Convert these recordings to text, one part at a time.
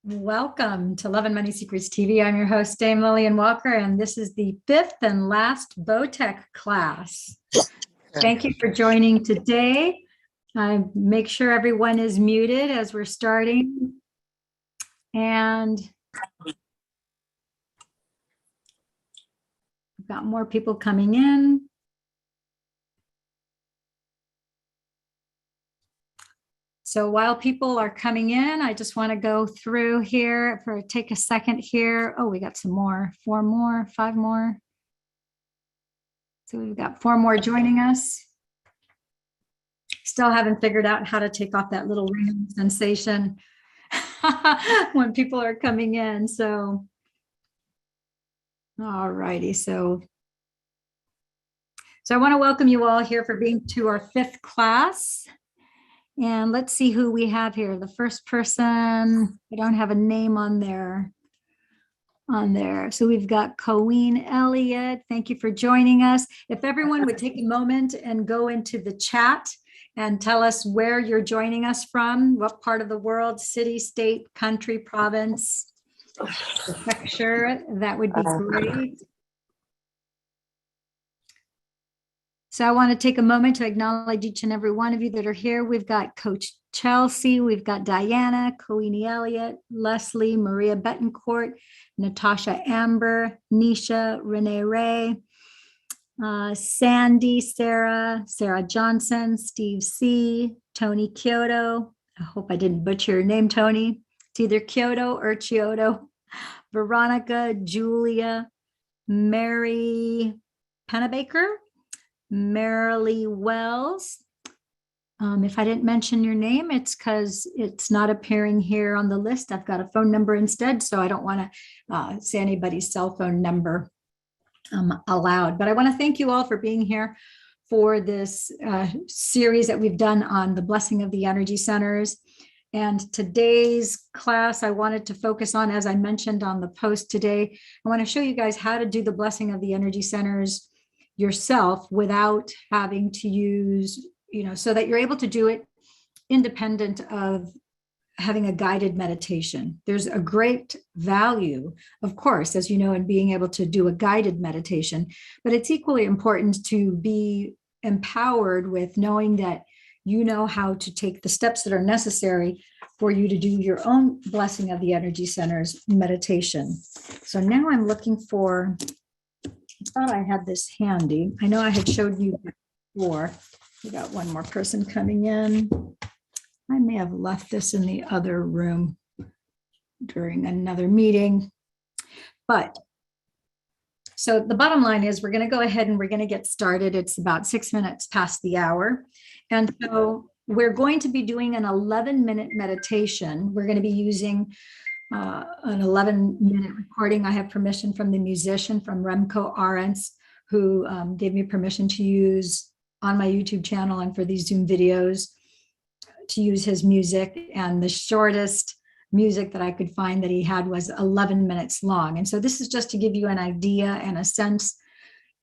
Welcome to Love and Money Secrets TV. I'm your host, Dame Lillian Walker, and this is the fifth and last Bowtech class. Thank you for joining today. Make sure everyone is muted as we're starting. And we've got more people coming in. So while people are coming in, I just want to go through here take a second here. Oh, we got some more, 4 more, 5 more. So we've got 4 more joining us. Still haven't figured out how to take off that little ring sensation when people are coming in. So, all righty. So I want to welcome you all here for being to our 5th class. And let's see who we have here. The first person, I don't have a name on there. So we've got Colleen Elliott. Thank you for joining us. If everyone would take a moment and go into the chat and tell us where you're joining us from, what part of the world, city, state, country, province, prefecture, that would be great. So I want to take a moment to acknowledge each and every one of you that are here. We've got Coach Chelsea, we've got Diana, Colleen Elliott, Leslie, Maria Betancourt, Natasha Amber, Nisha, Renee Ray, Sandy, Sarah Johnson, Steve C, Tony Kyoto. I hope I didn't butcher your name, Tony. It's either Kyoto or Chioto. Veronica, Julia, Mary Pennebaker, Marilee Wells. If I didn't mention your name, it's because it's not appearing here on the list. I've got a phone number instead, so I don't want to say anybody's cell phone number aloud. But I want to thank you all for being here for this series that we've done on the blessing of the energy centers. And today's class, I wanted to focus on, as I mentioned on the post today, I want to show you guys how to do the blessing of the energy centers yourself without having to use, so that you're able to do it independent of having a guided meditation. There's a great value, of course, as you know, in being able to do a guided meditation, but it's equally important to be empowered with knowing that you know how to take the steps that are necessary for you to do your own blessing of the energy centers meditation. So now I'm looking for, I thought I had this handy. I know I had showed you before. We got one more person coming in. I may have left this in the other room during another meeting. But so the bottom line is we're going to go ahead and we're going to get started. It's about 6 minutes past the hour. And so we're going to be doing an 11-minute meditation. We're going to be using an 11-minute recording. I have permission from the musician, from Remco Arends, who gave me permission to use on my YouTube channel and for these Zoom videos to use his music. And the shortest music that I could find that he had was 11 minutes long. And so this is just to give you an idea and a sense.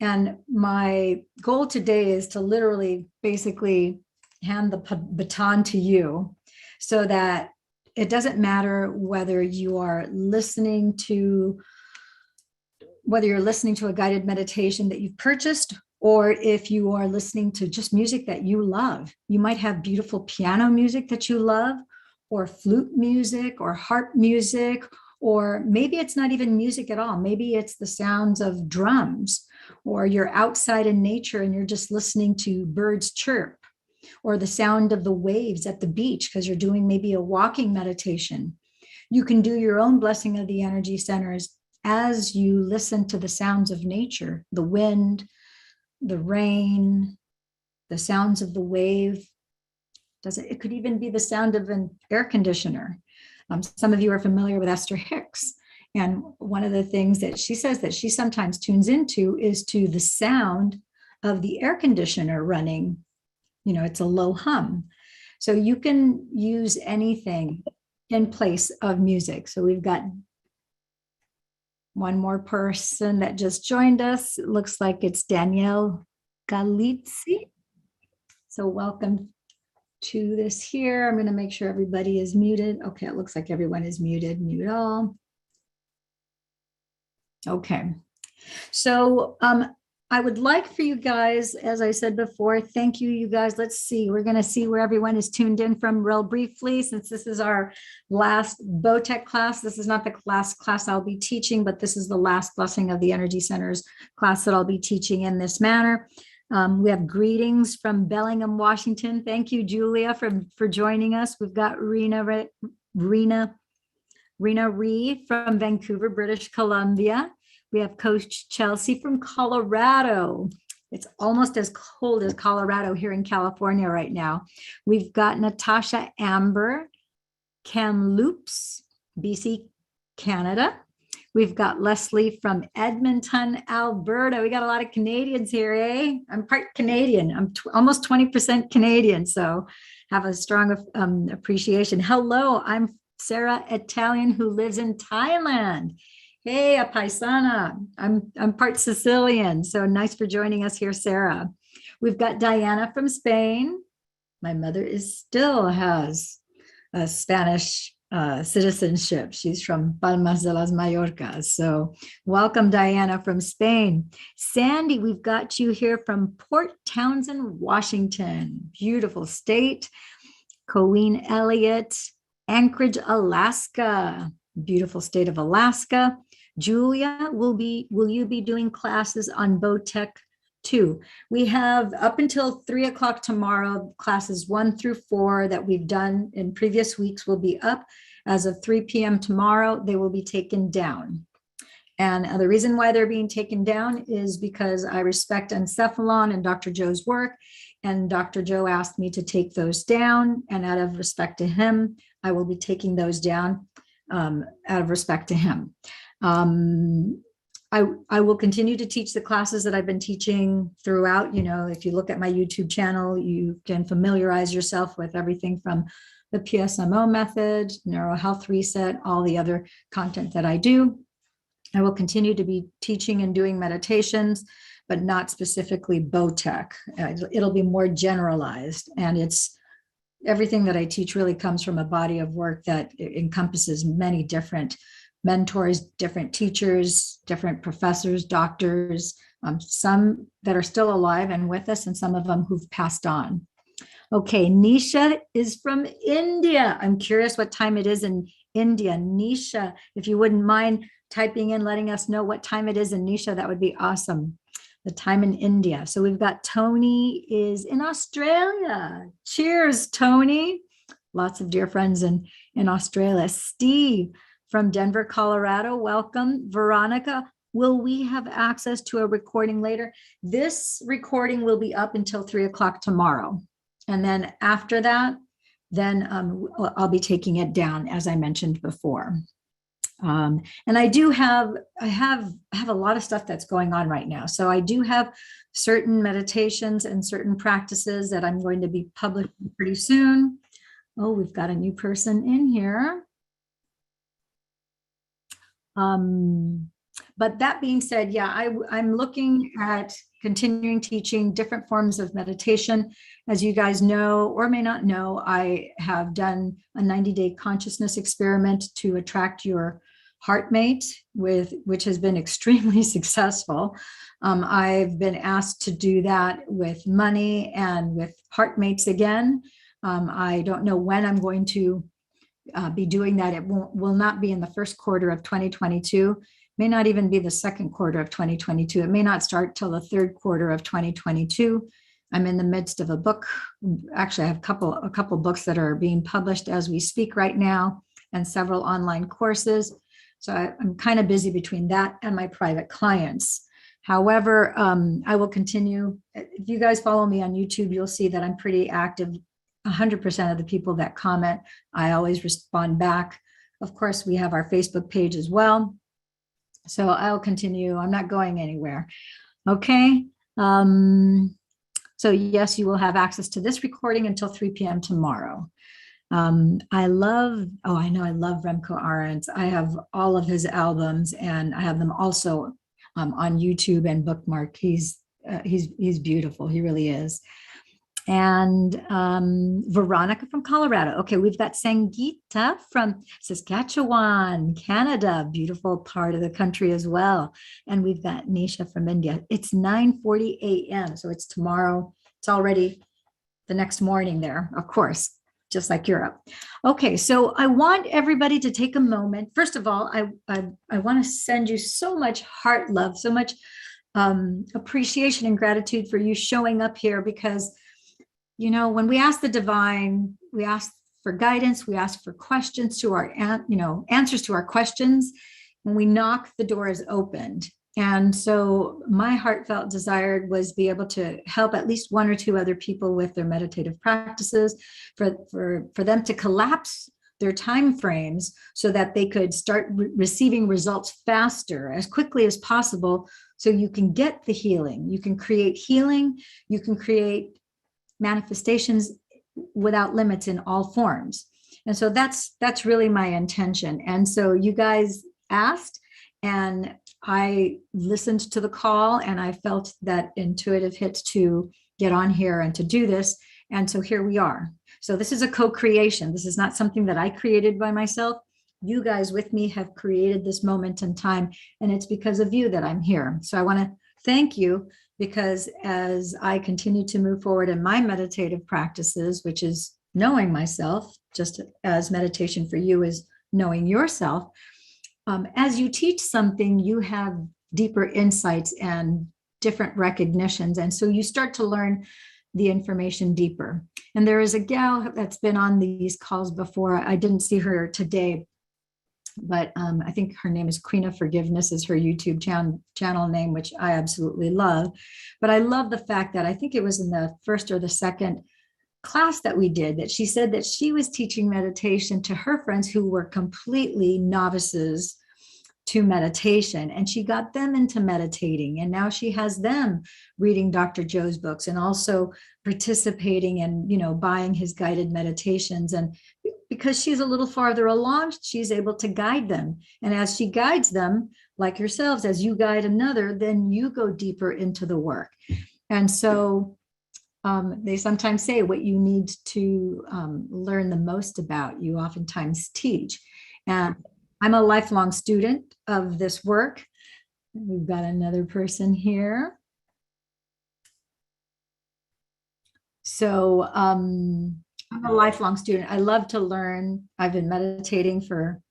And my goal today is to literally basically hand the baton to you so that it doesn't matter whether you're listening to a guided meditation that you've purchased, or if you are listening to just music that you love. You might have beautiful piano music that you love, or flute music, or harp music, or maybe it's not even music at all. Maybe it's the sounds of drums, or you're outside in nature and you're just listening to birds chirp, or the sound of the waves at the beach because you're doing maybe a walking meditation. You can do your own blessing of the energy centers as you listen to the sounds of nature, the wind, the rain, the sounds of the wave. It could even be the sound of an air conditioner. Some of you are familiar with Esther Hicks. And one of the things that she says that she sometimes tunes into is to the sound of the air conditioner running. It's a low hum. So you can use anything in place of music. So we've got one more person that just joined us. It looks like it's Danielle Galizzi. So welcome to this here. I'm going to make sure everybody is muted. Okay, it looks like everyone is muted. Mute all. Okay. So I would like for you guys, as I said before, thank you, you guys. Let's see. We're going to see where everyone is tuned in from real briefly, since this is our last BOTEC class. This is not the last class I'll be teaching, but this is the last blessing of the Energy Centers class that I'll be teaching in this manner. We have greetings from Bellingham, Washington. Thank you, Julia, for joining us. We've got Rena Ree from Vancouver, British Columbia. We have Coach Chelsea from Colorado. It's almost as cold as Colorado here in California right now. We've got Natasha Amber, Kamloops, BC, Canada. We've got Leslie from Edmonton, Alberta. We got a lot of Canadians here, eh? I'm part Canadian. I'm almost 20% Canadian, so have a strong appreciation. Hello, I'm Sarah, Italian, who lives in Thailand. Hey, a paisana. I'm part Sicilian, so nice for joining us here, Sarah. We've got Diana from Spain. My mother still has a Spanish citizenship. She's from Palmas de las Mallorcas. So welcome, Diana from Spain. Sandy, we've got you here from Port Townsend, Washington. Beautiful state. Colleen Elliott, Anchorage, Alaska. Beautiful state of Alaska. Julia, will you be doing classes on BOTEC 2? We have up until 3 o'clock tomorrow, classes 1 through 4 that we've done in previous weeks will be up. As of 3 p.m. tomorrow, they will be taken down. And the reason why they're being taken down is because I respect Encephalon and Dr. Joe's work. And Dr. Joe asked me to take those down. And out of respect to him, I will be taking those down out of respect to him. I will continue to teach the classes that I've been teaching throughout. You know, if you look at my YouTube channel, you can familiarize yourself with everything from the PSMO method, Neuro Health Reset, all the other content that I do. I will continue to be teaching and doing meditations, but not specifically BOTEC. It'll be more generalized, and it's everything that I teach really comes from a body of work that encompasses many different mentors, different teachers, different professors, doctors, some that are still alive and with us, and some of them who've passed on. Okay, Nisha is from India. I'm curious what time it is in India. Nisha, if you wouldn't mind typing in, letting us know what time it is in Nisha, that would be awesome. The time in India. So we've got Tony is in Australia. Cheers, Tony. Lots of dear friends in Australia. Steve from Denver, Colorado. Welcome. Veronica, will we have access to a recording later? This recording will be up until 3 o'clock tomorrow. And then after that, then I'll be taking it down, as I mentioned before. And I have a lot of stuff that's going on right now. So I do have certain meditations and certain practices that I'm going to be publishing pretty soon. Oh, we've got a new person in here. But that being said, yeah, I'm looking at continuing teaching different forms of meditation. As you guys know, or may not know, I have done a 90-day consciousness experiment to attract your heartmate, which has been extremely successful. I've been asked to do that with money and with heartmates again. I don't know when I'm going to be doing that. It will not be in the first quarter of 2022. May not even be the second quarter of 2022. It may not start till the third quarter of 2022. I'm in the midst of a book. Actually, I have a couple books that are being published as we speak right now, and several online courses. So I'm kind of busy between that and my private clients. However, I will continue. If you guys follow me on YouTube, you'll see that I'm pretty active. 100% of the people that comment, I always respond back. Of course, we have our Facebook page as well. So I'll continue. I'm not going anywhere. Okay. So yes, you will have access to this recording until 3 p.m. tomorrow. I love Remco Arendts. I have all of his albums, and I have them also on YouTube and Bookmark. He's beautiful. He really is. And Veronica from Colorado. Okay, we've got Sangeeta from Saskatchewan, Canada, beautiful part of the country as well. And we've got Nisha from India. It's 9:40 a.m. So it's tomorrow. It's already the next morning there, of course, just like Europe. Okay, so I want everybody to take a moment. First of all, I want to send you so much heart love, so much appreciation and gratitude for you showing up here, because when we ask the divine, we ask for guidance, we ask for questions to our, answers to our questions. When we knock, the door is opened. And so my heartfelt desire was be able to help at least one or two other people with their meditative practices, for them to collapse their time frames so that they could start receiving results faster, as quickly as possible, so you can get the healing. You can create healing. You can create manifestations without limits in all forms. And so that's really my intention. And so you guys asked, and I listened to the call, and I felt that intuitive hit to get on here and to do this. And so here we are. So this is a co-creation. This is not something that I created by myself. You guys with me have created this moment in time, and it's because of you that I'm here. So I want to thank you, because as I continue to move forward in my meditative practices, which is knowing myself, just as meditation for you is knowing yourself, as you teach something, you have deeper insights and different recognitions. And so you start to learn the information deeper. And there is a gal that's been on these calls before. I didn't see her today, but I think her name is Queen of Forgiveness is her YouTube channel name, which I absolutely love. But I love the fact that I think it was in the first or the second class that we did, that she said that she was teaching meditation to her friends who were completely novices to meditation, and she got them into meditating, and now she has them reading Dr. Joe's books and also participating and buying his guided meditations. And because she's a little farther along, she's able to guide them. And as she guides them, like yourselves, as you guide another, then you go deeper into the work. And so they sometimes say what you need to learn the most about, you oftentimes teach. And I'm a lifelong student of this work. We've got another person here. So I'm a lifelong student. I love to learn. I've been meditating for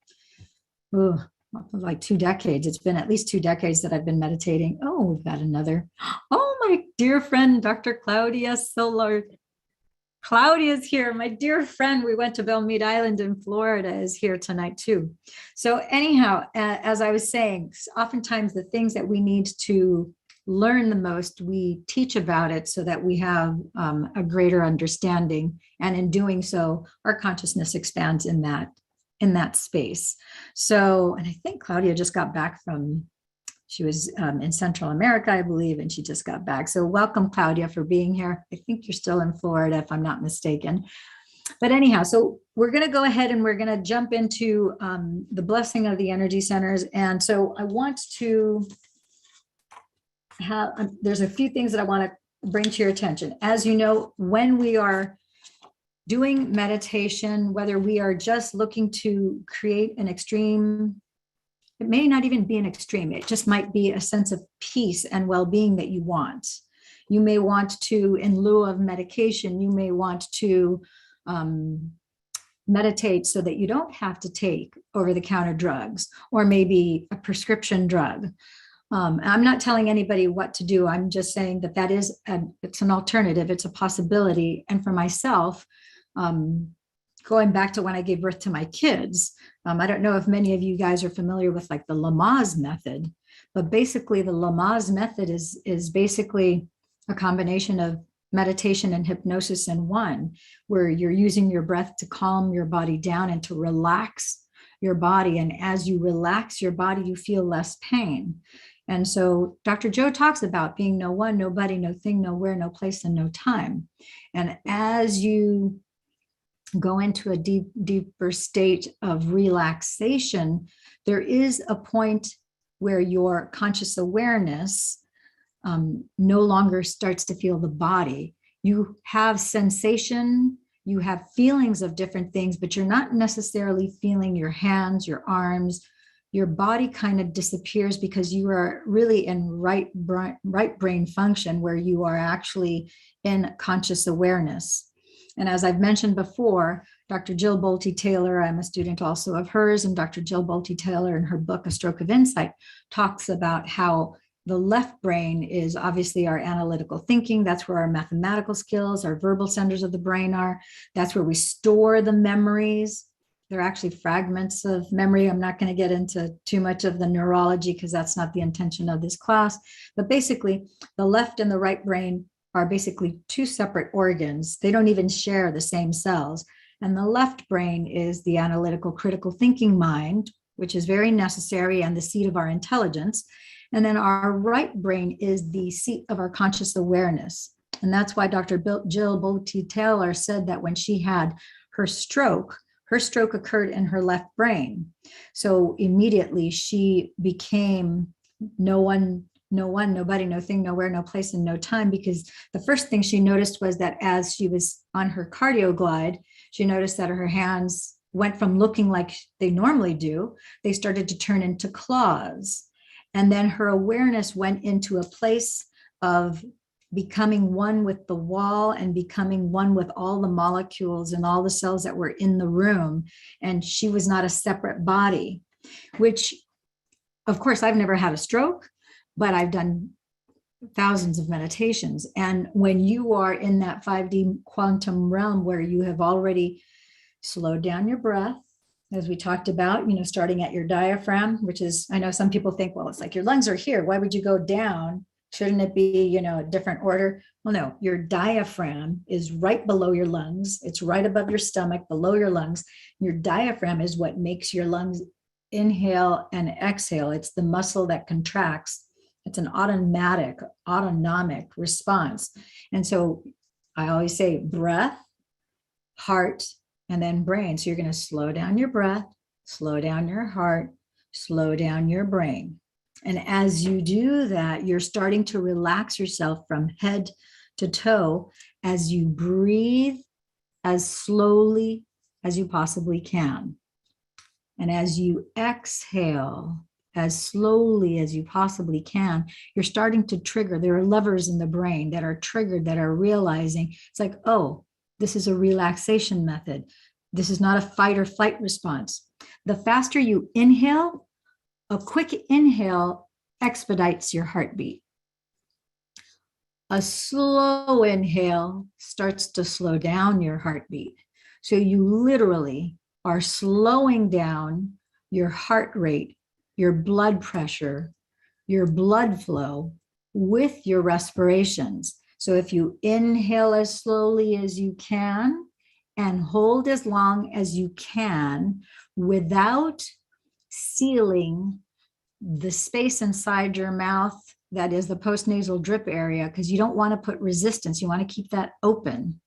like 2 decades. It's been at least 2 decades that I've been meditating. Oh, we've got another. Oh, my dear friend, Dr. Claudia Solar. Claudia's here, my dear friend. We went to Belmead Island in Florida, is here tonight too. So anyhow, as I was saying, oftentimes the things that we need to learn the most, we teach about it so that we have a greater understanding. And in doing so, our consciousness expands in that space. So, and I think Claudia just got back she was in Central America, I believe, and she just got back. So welcome, Claudia, for being here. I think you're still in Florida, if I'm not mistaken. But anyhow, so we're going to go ahead and we're going to jump into the blessing of the energy centers. And so I want to there's a few things that I want to bring to your attention. As you know, when we are doing meditation, whether we are just looking to create an extreme, it may not even be an extreme, it just might be a sense of peace and well-being that you want. You may want to, in lieu of medication, you may want to meditate so that you don't have to take over-the-counter drugs or maybe a prescription drug. I'm not telling anybody what to do. I'm just saying that it's an alternative. It's a possibility. And for myself, going back to when I gave birth to my kids, I don't know if many of you guys are familiar with like the Lamaze method, but basically the Lamaze method is basically a combination of meditation and hypnosis in one, where you're using your breath to calm your body down and to relax your body. And as you relax your body, you feel less pain. And so Dr. Joe talks about being no one, nobody, no thing, nowhere, no place, and no time. And as you go into a deeper state of relaxation, there is a point where your conscious awareness no longer starts to feel the body. You have sensation, you have feelings of different things, but you're not necessarily feeling your hands, your arms. Your body kind of disappears because you are really in right brain function, where you are actually in conscious awareness. And as I've mentioned before, Dr. Jill Bolte Taylor, I'm a student also of hers, and Dr. Jill Bolte Taylor in her book, A Stroke of Insight, talks about how the left brain is obviously our analytical thinking. That's where our mathematical skills, our verbal centers of the brain are. That's where we store the memories. They're actually fragments of memory. I'm not going to get into too much of the neurology because that's not the intention of this class. But basically, the left and the right brain are basically two separate organs. They don't even share the same cells. And the left brain is the analytical, critical thinking mind, which is very necessary and the seat of our intelligence. And then our right brain is the seat of our conscious awareness. And that's why Dr. Jill Bolte Taylor said that when she had her stroke occurred in her left brain. So immediately she became no one, nobody, no thing, nowhere, no place, and no time, because the first thing she noticed was that as she was on her cardio glide, she noticed that her hands went from looking like they normally do, they started to turn into claws. And then her awareness went into a place of becoming one with the wall and becoming one with all the molecules and all the cells that were in the room. And she was not a separate body, which, of course, I've never had a stroke, but I've done thousands of meditations. And when you are in that 5D quantum realm where you have already slowed down your breath, as we talked about, starting at your diaphragm, which is, I know some people think, well, it's like your lungs are here. Why would you go down? Shouldn't it be, a different order? Well, no, your diaphragm is right below your lungs. It's right above your stomach, below your lungs. Your diaphragm is what makes your lungs inhale and exhale. It's the muscle that contracts. It's an autonomic response. And so I always say breath, heart, and then brain. So you're going to slow down your breath, slow down your heart, slow down your brain. And as you do that, you're starting to relax yourself from head to toe as you breathe as slowly as you possibly can. And as you exhale as slowly as you possibly can, you're starting to trigger. There are levers in the brain that are triggered, that are realizing it's like, oh, this is a relaxation method. This is not a fight or flight response. The faster you inhale, a quick inhale expedites your heartbeat. A slow inhale starts to slow down your heartbeat. So you literally are slowing down your heart rate, your blood pressure, your blood flow with your respirations. So if you inhale as slowly as you can and hold as long as you can without sealing the space inside your mouth, that is the postnasal drip area, because you don't want to put resistance. You want to keep that open.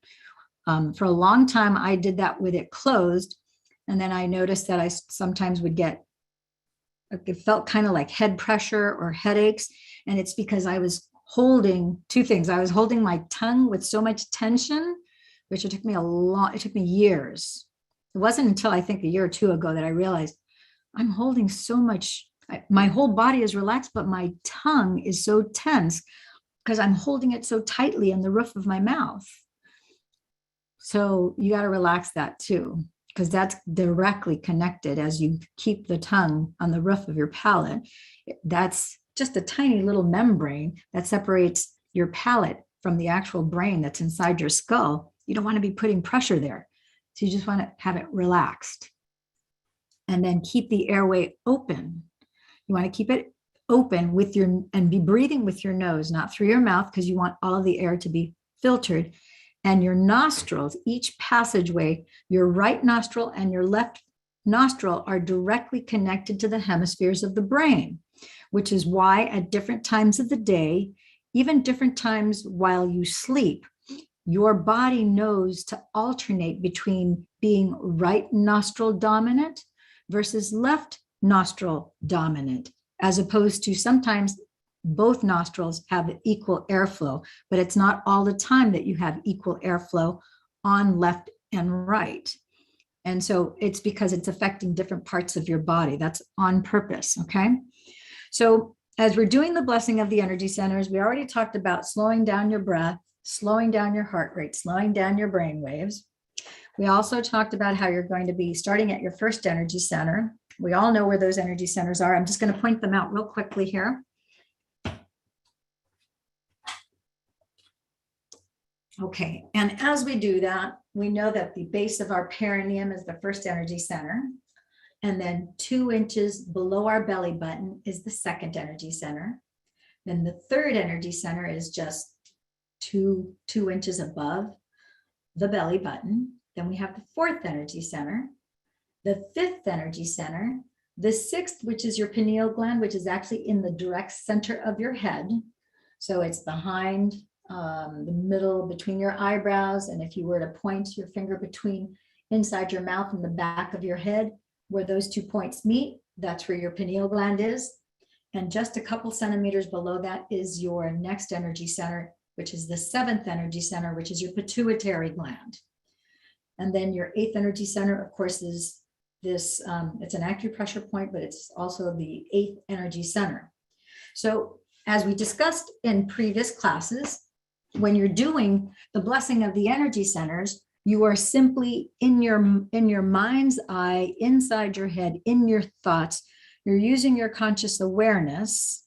For a long time, I did that with it closed. And then I noticed that I sometimes would get, it felt kind of like head pressure or headaches. And it's because I was holding two things. I was holding my tongue with so much tension, which it took me years. It wasn't until I think a year or two ago that I realized I'm holding so much. My whole body is relaxed, but my tongue is so tense because I'm holding it so tightly in the roof of my mouth. So you got to relax that too, because that's directly connected. As you keep the tongue on the roof of your palate, that's just a tiny little membrane that separates your palate from the actual brain that's inside your skull. You don't want to be putting pressure there. So you just want to have it relaxed. And then keep the airway open. You want to keep it open and be breathing with your nose, not through your mouth, because you want all of the air to be filtered. And your nostrils, each passageway, your right nostril and your left nostril are directly connected to the hemispheres of the brain, which is why at different times of the day, even different times while you sleep, your body knows to alternate between being right nostril dominant versus left nostril dominant, as opposed to sometimes both nostrils have equal airflow, but it's not all the time that you have equal airflow on left and right. And so it's because it's affecting different parts of your body. That's on purpose, okay? So as we're doing the blessing of the energy centers, we already talked about slowing down your breath, slowing down your heart rate, slowing down your brain waves. We also talked about how you're going to be starting at your first energy center. We all know where those energy centers are. I'm just going to point them out real quickly here. Okay, and as we do that, we know that the base of our perineum is the first energy center. And then 2 inches below our belly button is the second energy center. Then the third energy center is just two inches above the belly button. Then we have the fourth energy center, the fifth energy center, the sixth, which is your pineal gland, which is actually in the direct center of your head. So it's behind the middle between your eyebrows. And if you were to point your finger between inside your mouth and the back of your head, where those 2 points meet, that's where your pineal gland is. And just a couple centimeters below that is your next energy center, which is the seventh energy center, which is your pituitary gland. And then your eighth energy center, of course, is this, it's an acupressure point, but it's also the eighth energy center. So as we discussed in previous classes, when you're doing the blessing of the energy centers, you are simply in your mind's eye, inside your head, in your thoughts. You're using your conscious awareness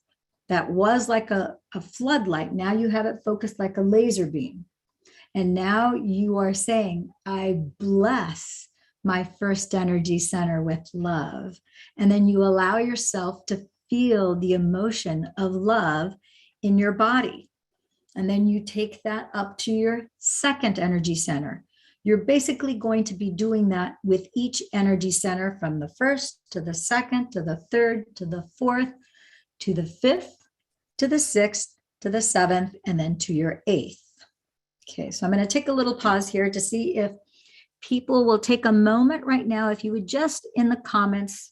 that was like a floodlight. Now you have it focused like a laser beam. And now you are saying, I bless my first energy center with love. And then you allow yourself to feel the emotion of love in your body. And then you take that up to your second energy center. You're basically going to be doing that with each energy center from the first to the second, to the third, to the fourth, to the fifth, to the sixth, to the seventh, and then to your eighth. Okay, so I'm going to take a little pause here to see if people will take a moment right now. If you would just in the comments,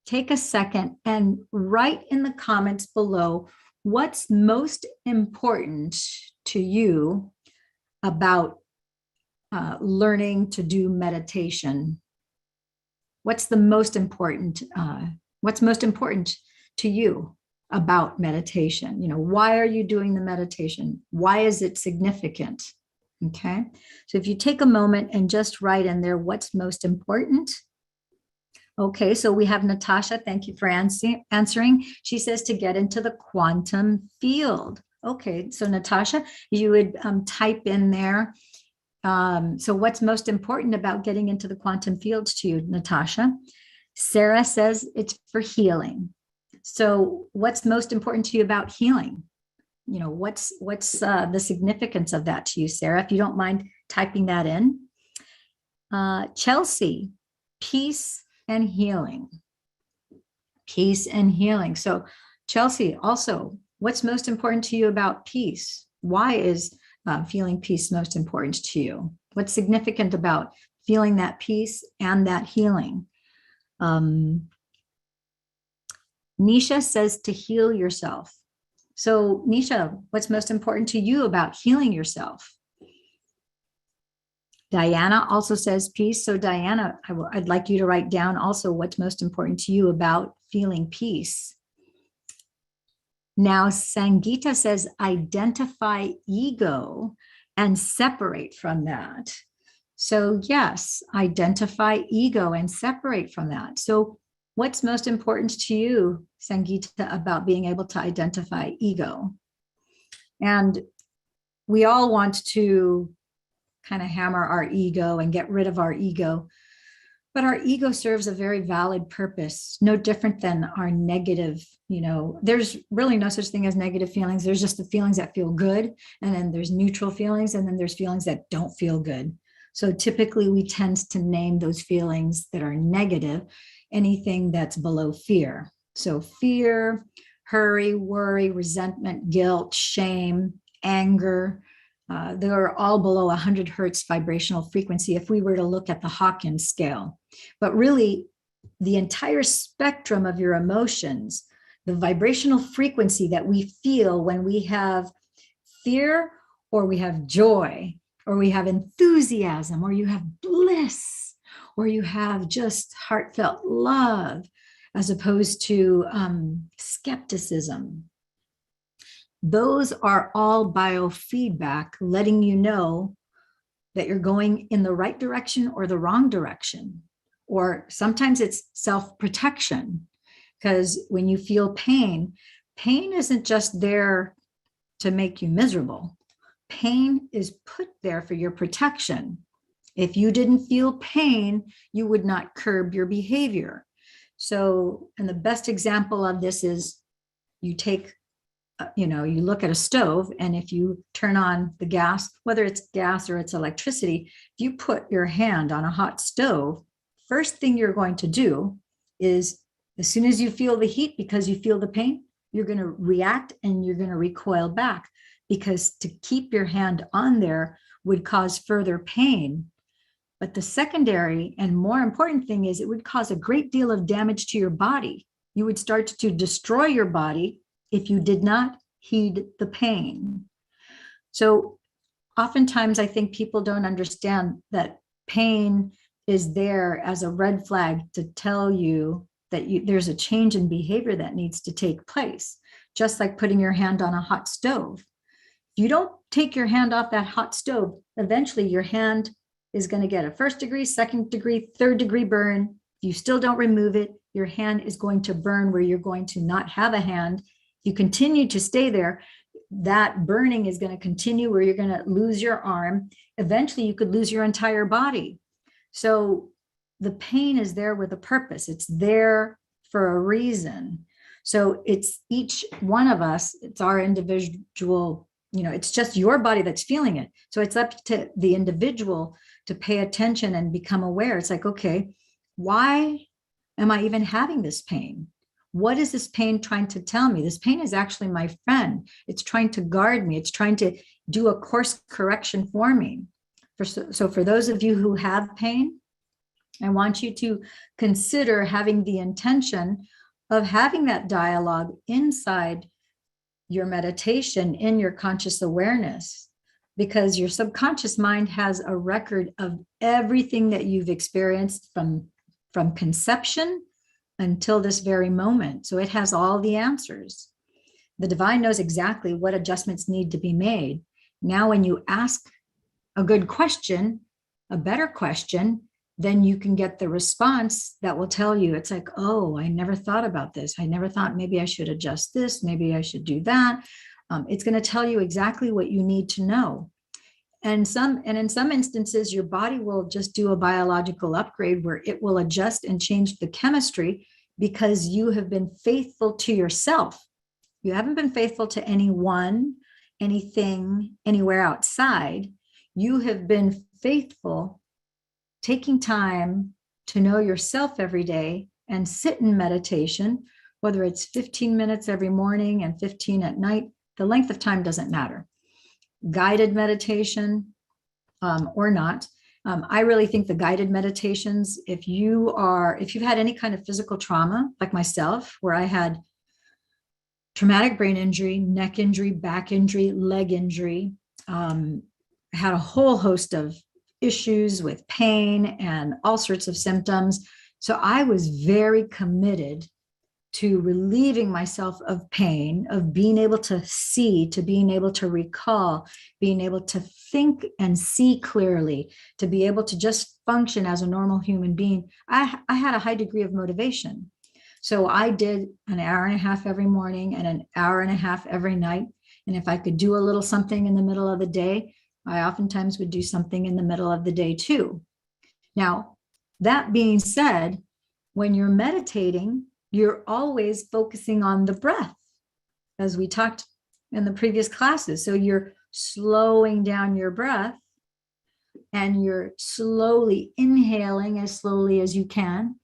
take a second and write in the comments below what's most important to you about learning to do meditation. What's most important to you about meditation? You know, why are you doing the meditation? Why is it significant? Okay, so if you take a moment and just write in there what's most important. Okay, so we have Natasha. Thank you for answering. She says to get into the quantum field. Okay, so Natasha, you would type in there. So what's most important about getting into the quantum fields to you, Natasha? Sarah says it's for healing. So what's most important to you about healing? You know, what's the significance of that to you, Sarah? If you don't mind typing that in. Chelsea, peace and healing. Peace and healing. So Chelsea, also, what's most important to you about peace? Why is feeling peace most important to you? What's significant about feeling that peace and that healing? Nisha says to heal yourself. So Nisha, what's most important to you about healing yourself? Diana also says peace. So Diana, I'd like you to write down also what's most important to you about feeling peace. Now, Sangeeta says, identify ego and separate from that. So yes, identify ego and separate from that. So what's most important to you, Sangeeta, about being able to identify ego? And we all want to kind of hammer our ego and get rid of our ego. But our ego serves a very valid purpose, no different than our negative, there's really no such thing as negative feelings. There's just the feelings that feel good. And then there's neutral feelings. And then there's feelings that don't feel good. So typically we tend to name those feelings that are negative, anything that's below fear. So fear, hurry, worry, resentment, guilt, shame, anger, they're all below 100 hertz vibrational frequency if we were to look at the Hawkins scale. But really, the entire spectrum of your emotions, the vibrational frequency that we feel when we have fear, or we have joy, or we have enthusiasm, or you have bliss, or you have just heartfelt love, as opposed to skepticism. Those are all biofeedback letting you know that you're going in the right direction or the wrong direction. Or sometimes it's self-protection, because when you feel pain, pain isn't just there to make you miserable. Pain is put there for your protection. If you didn't feel pain, you would not curb your behavior. So, and the best example of this is you take, you look at a stove, and if you turn on the gas, whether it's gas or it's electricity, if you put your hand on a hot stove, first thing you're going to do is, as soon as you feel the heat, because you feel the pain, you're going to react and you're going to recoil back, because to keep your hand on there would cause further pain. But the secondary and more important thing is it would cause a great deal of damage to your body. You would start to destroy your body if you did not heed the pain. So oftentimes I think people don't understand that pain is there as a red flag to tell you that there's a change in behavior that needs to take place, just like putting your hand on a hot stove. If you don't take your hand off that hot stove, eventually your hand is going to get a 1st degree, 2nd degree, 3rd degree burn. If you still don't remove it, your hand is going to burn where you're going to not have a hand. If you continue to stay there, that burning is going to continue where you're going to lose your arm. Eventually, you could lose your entire body. So the pain is there with a purpose. It's there for a reason. So it's each one of us, it's our individual, it's just your body that's feeling it. So it's up to the individual to pay attention and become aware. It's like, okay, why am I even having this pain? What is this pain trying to tell me? This pain is actually my friend. It's trying to guard me. It's trying to do a course correction for me. So for those of you who have pain, I want you to consider having the intention of having that dialogue inside your meditation, in your conscious awareness, because your subconscious mind has a record of everything that you've experienced from conception until this very moment. So it has all the answers. The divine knows exactly what adjustments need to be made. Now, when you ask a good question, a better question, then you can get the response that will tell you, it's like, oh, I never thought about this. I never thought maybe I should adjust this. Maybe I should do that. It's going to tell you exactly what you need to know. And in some instances, your body will just do a biological upgrade where it will adjust and change the chemistry because you have been faithful to yourself. You haven't been faithful to anyone, anything, anywhere outside. You have been faithful, taking time to know yourself every day and sit in meditation, whether it's 15 minutes every morning and 15 at night. The length of time doesn't matter. Guided meditation or not. I really think the guided meditations, if you've had any kind of physical trauma, like myself, where I had traumatic brain injury, neck injury, back injury, leg injury, had a whole host of issues with pain and all sorts of symptoms. So I was very committed to relieving myself of pain, of being able to see, to being able to recall, being able to think and see clearly, to be able to just function as a normal human being. I had a high degree of motivation. So I did an hour and a half every morning and an hour and a half every night. And if I could do a little something in the middle of the day, I oftentimes would do something in the middle of the day too. Now, that being said, when you're meditating, you're always focusing on the breath, as we talked in the previous classes. So you're slowing down your breath and you're slowly inhaling as slowly as you can,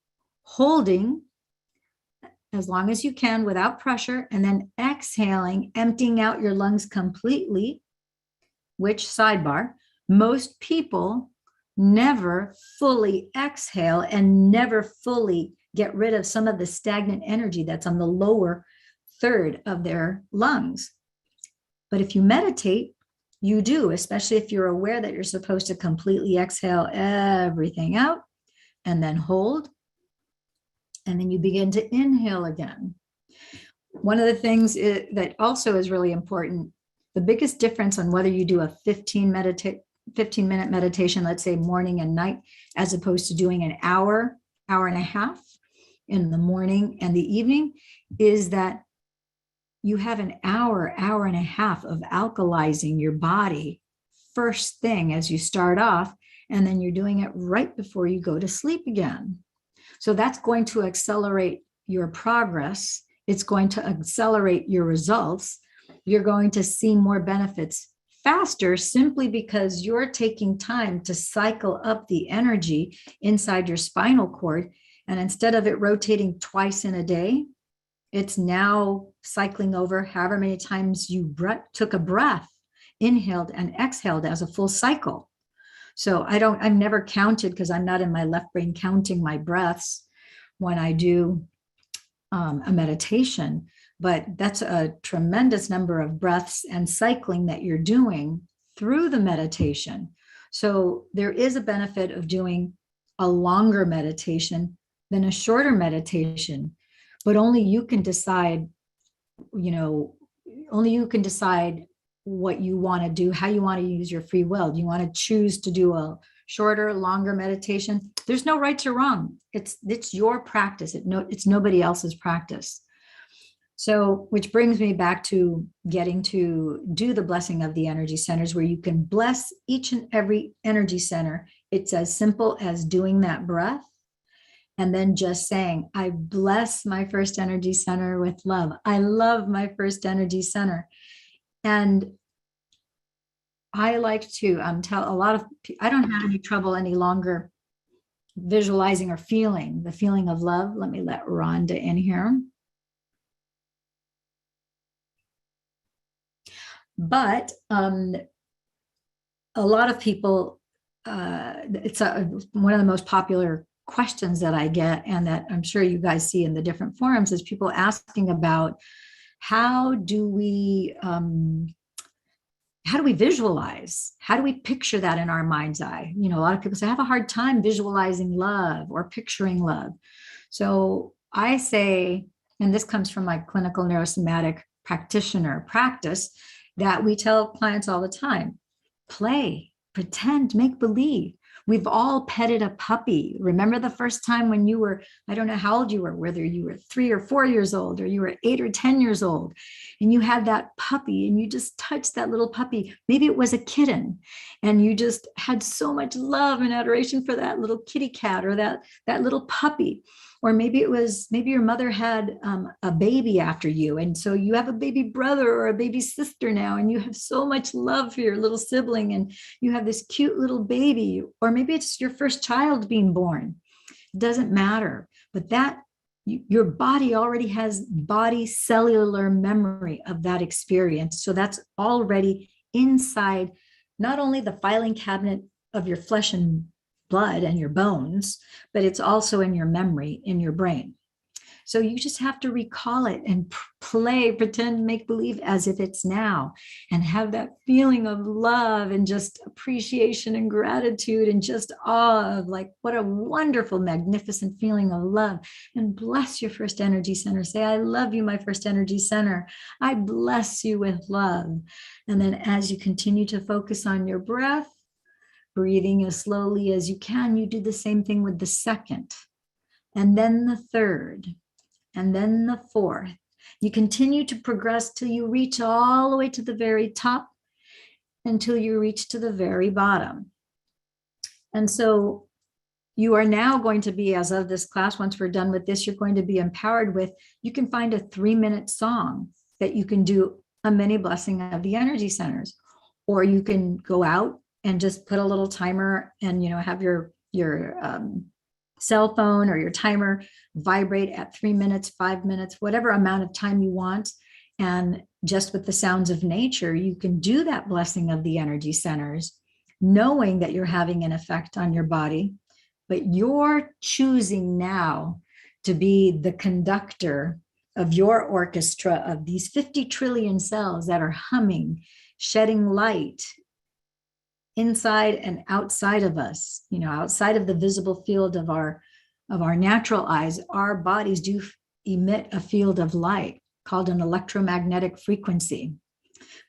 holding as long as you can without pressure, and then exhaling, emptying out your lungs completely, which, sidebar, most people never fully exhale and never fully get rid of some of the stagnant energy that's on the lower third of their lungs. But if you meditate, you do, especially if you're aware that you're supposed to completely exhale everything out and then hold. And then you begin to inhale again. One of the things that also is really important, the biggest difference on whether you do a 15-minute meditation, let's say morning and night, as opposed to doing an hour and a half in the morning and the evening, is that you have an hour and a half of alkalizing your body first thing as you start off, and then you're doing it right before you go to sleep again. So that's going to accelerate your progress. It's going to accelerate your results. You're going to see more benefits faster simply because you're taking time to cycle up the energy inside your spinal cord. And instead of it rotating twice in a day, it's now cycling over however many times you took a breath, inhaled and exhaled as a full cycle. So I've never counted, because I'm not in my left brain counting my breaths when I do a meditation, but that's a tremendous number of breaths and cycling that you're doing through the meditation. So there is a benefit of doing a longer meditation than a shorter meditation, but only you can decide, only you can decide what you want to do, how you want to use your free will. Do you want to choose to do a shorter, longer meditation? There's no right or wrong. It's your practice. It's nobody else's practice. So, which brings me back to getting to do the blessing of the energy centers, where you can bless each and every energy center. It's as simple as doing that breath and then just saying, I bless my first energy center with love. I love my first energy center. And I like to tell a lot of people, I don't have any trouble any longer visualizing or feeling the feeling of love. Let me let Rhonda in here. But a lot of people, it's one of the most popular questions that I get, and that I'm sure you guys see in the different forums, is people asking about how do we visualize? How do we picture that in our mind's eye? A lot of people say, I have a hard time visualizing love or picturing love. So I say, and this comes from my clinical neurosomatic practitioner practice, that we tell clients all the time, play, pretend, make believe. We've all petted a puppy. Remember the first time when you were, I don't know how old you were, whether you were 3 or 4 years old, or you were 8 or 10 years old, and you had that puppy and you just touched that little puppy. Maybe it was a kitten, and you just had so much love and adoration for that little kitty cat or that little puppy. Or maybe your mother had a baby after you, and so you have a baby brother or a baby sister now, and you have so much love for your little sibling, and you have this cute little baby. Or maybe it's your first child being born. It doesn't matter, but your body already has body cellular memory of that experience. So that's already inside not only the filing cabinet of your flesh and blood and your bones, but it's also in your memory, in your brain. So you just have to recall it and play, pretend, make believe as if it's now, and have that feeling of love and just appreciation and gratitude and just awe of, like, what a wonderful, magnificent feeling of love. And bless your first energy center. Say, I love you, my first energy center. I bless you with love. And then as you continue to focus on your breath, breathing as slowly as you can, you do the same thing with the second, and then the third, and then the fourth. You continue to progress till you reach all the way to the very top, until you reach to the very bottom. And so you are now going to be, as of this class, once we're done with this, you're going to be empowered with, you can find a 3-minute song that you can do a mini blessing of the energy centers, or you can go out and just put a little timer and, have your cell phone or your timer vibrate at 3 minutes, 5 minutes, whatever amount of time you want. And just with the sounds of nature, you can do that blessing of the energy centers, knowing that you're having an effect on your body, but you're choosing now to be the conductor of your orchestra of these 50 trillion cells that are humming, shedding light inside and outside of us, outside of the visible field of our natural eyes. Our bodies do emit a field of light called an electromagnetic frequency,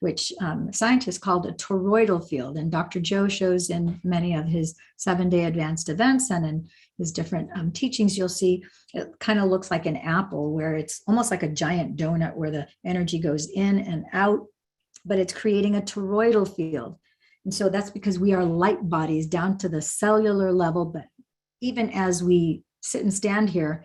which scientists called a toroidal field. And Dr. Joe shows in many of his 7-day advanced events and in his different teachings, you'll see it kind of looks like an apple, where it's almost like a giant donut where the energy goes in and out, but it's creating a toroidal field. And so that's because we are light bodies down to the cellular level. But even as we sit and stand here,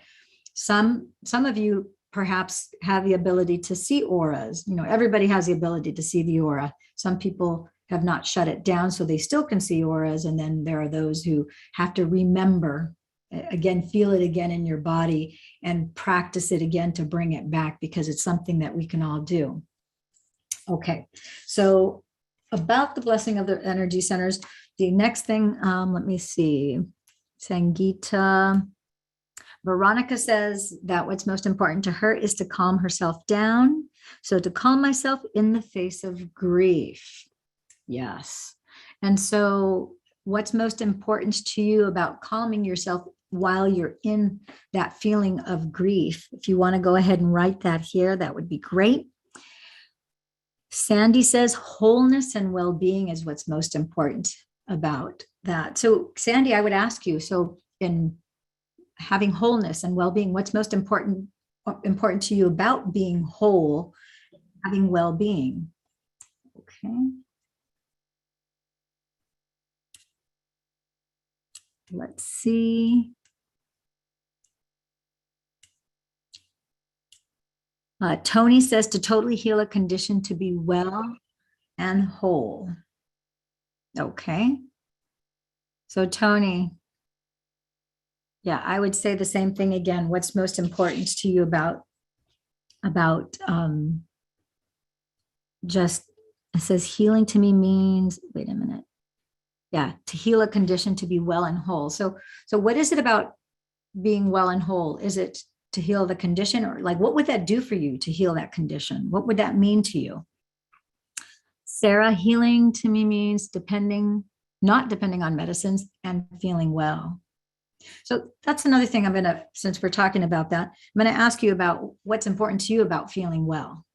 some of you perhaps have the ability to see auras. Everybody has the ability to see the aura. Some people have not shut it down, so they still can see auras. And then there are those who have to remember, again, feel it again in your body and practice it again to bring it back, because it's something that we can all do. Okay, so about the blessing of the energy centers, the next thing, let me see, Sangeeta. Veronica says that what's most important to her is to calm herself down. So to calm myself in the face of grief. Yes. And so what's most important to you about calming yourself while you're in that feeling of grief? If you want to go ahead and write that here, that would be great. Sandy says wholeness and well-being is what's most important about that. So Sandy, I would ask you, so in having wholeness and well-being, what's most important to you about being whole, having well-being? Okay. Let's see. Tony says to totally heal a condition, to be well and whole. Okay. So Tony, yeah, I would say the same thing again. What's most important to you about just, it says healing to me means, wait a minute. Yeah, to heal a condition, to be well and whole. So what is it about being well and whole? Is it to heal the condition, or like, what would that do for you to heal that condition? What would that mean to you? Sarah, healing to me means not depending on medicines and feeling well. So that's another thing since we're talking about that, I'm going to ask you about what's important to you about feeling well,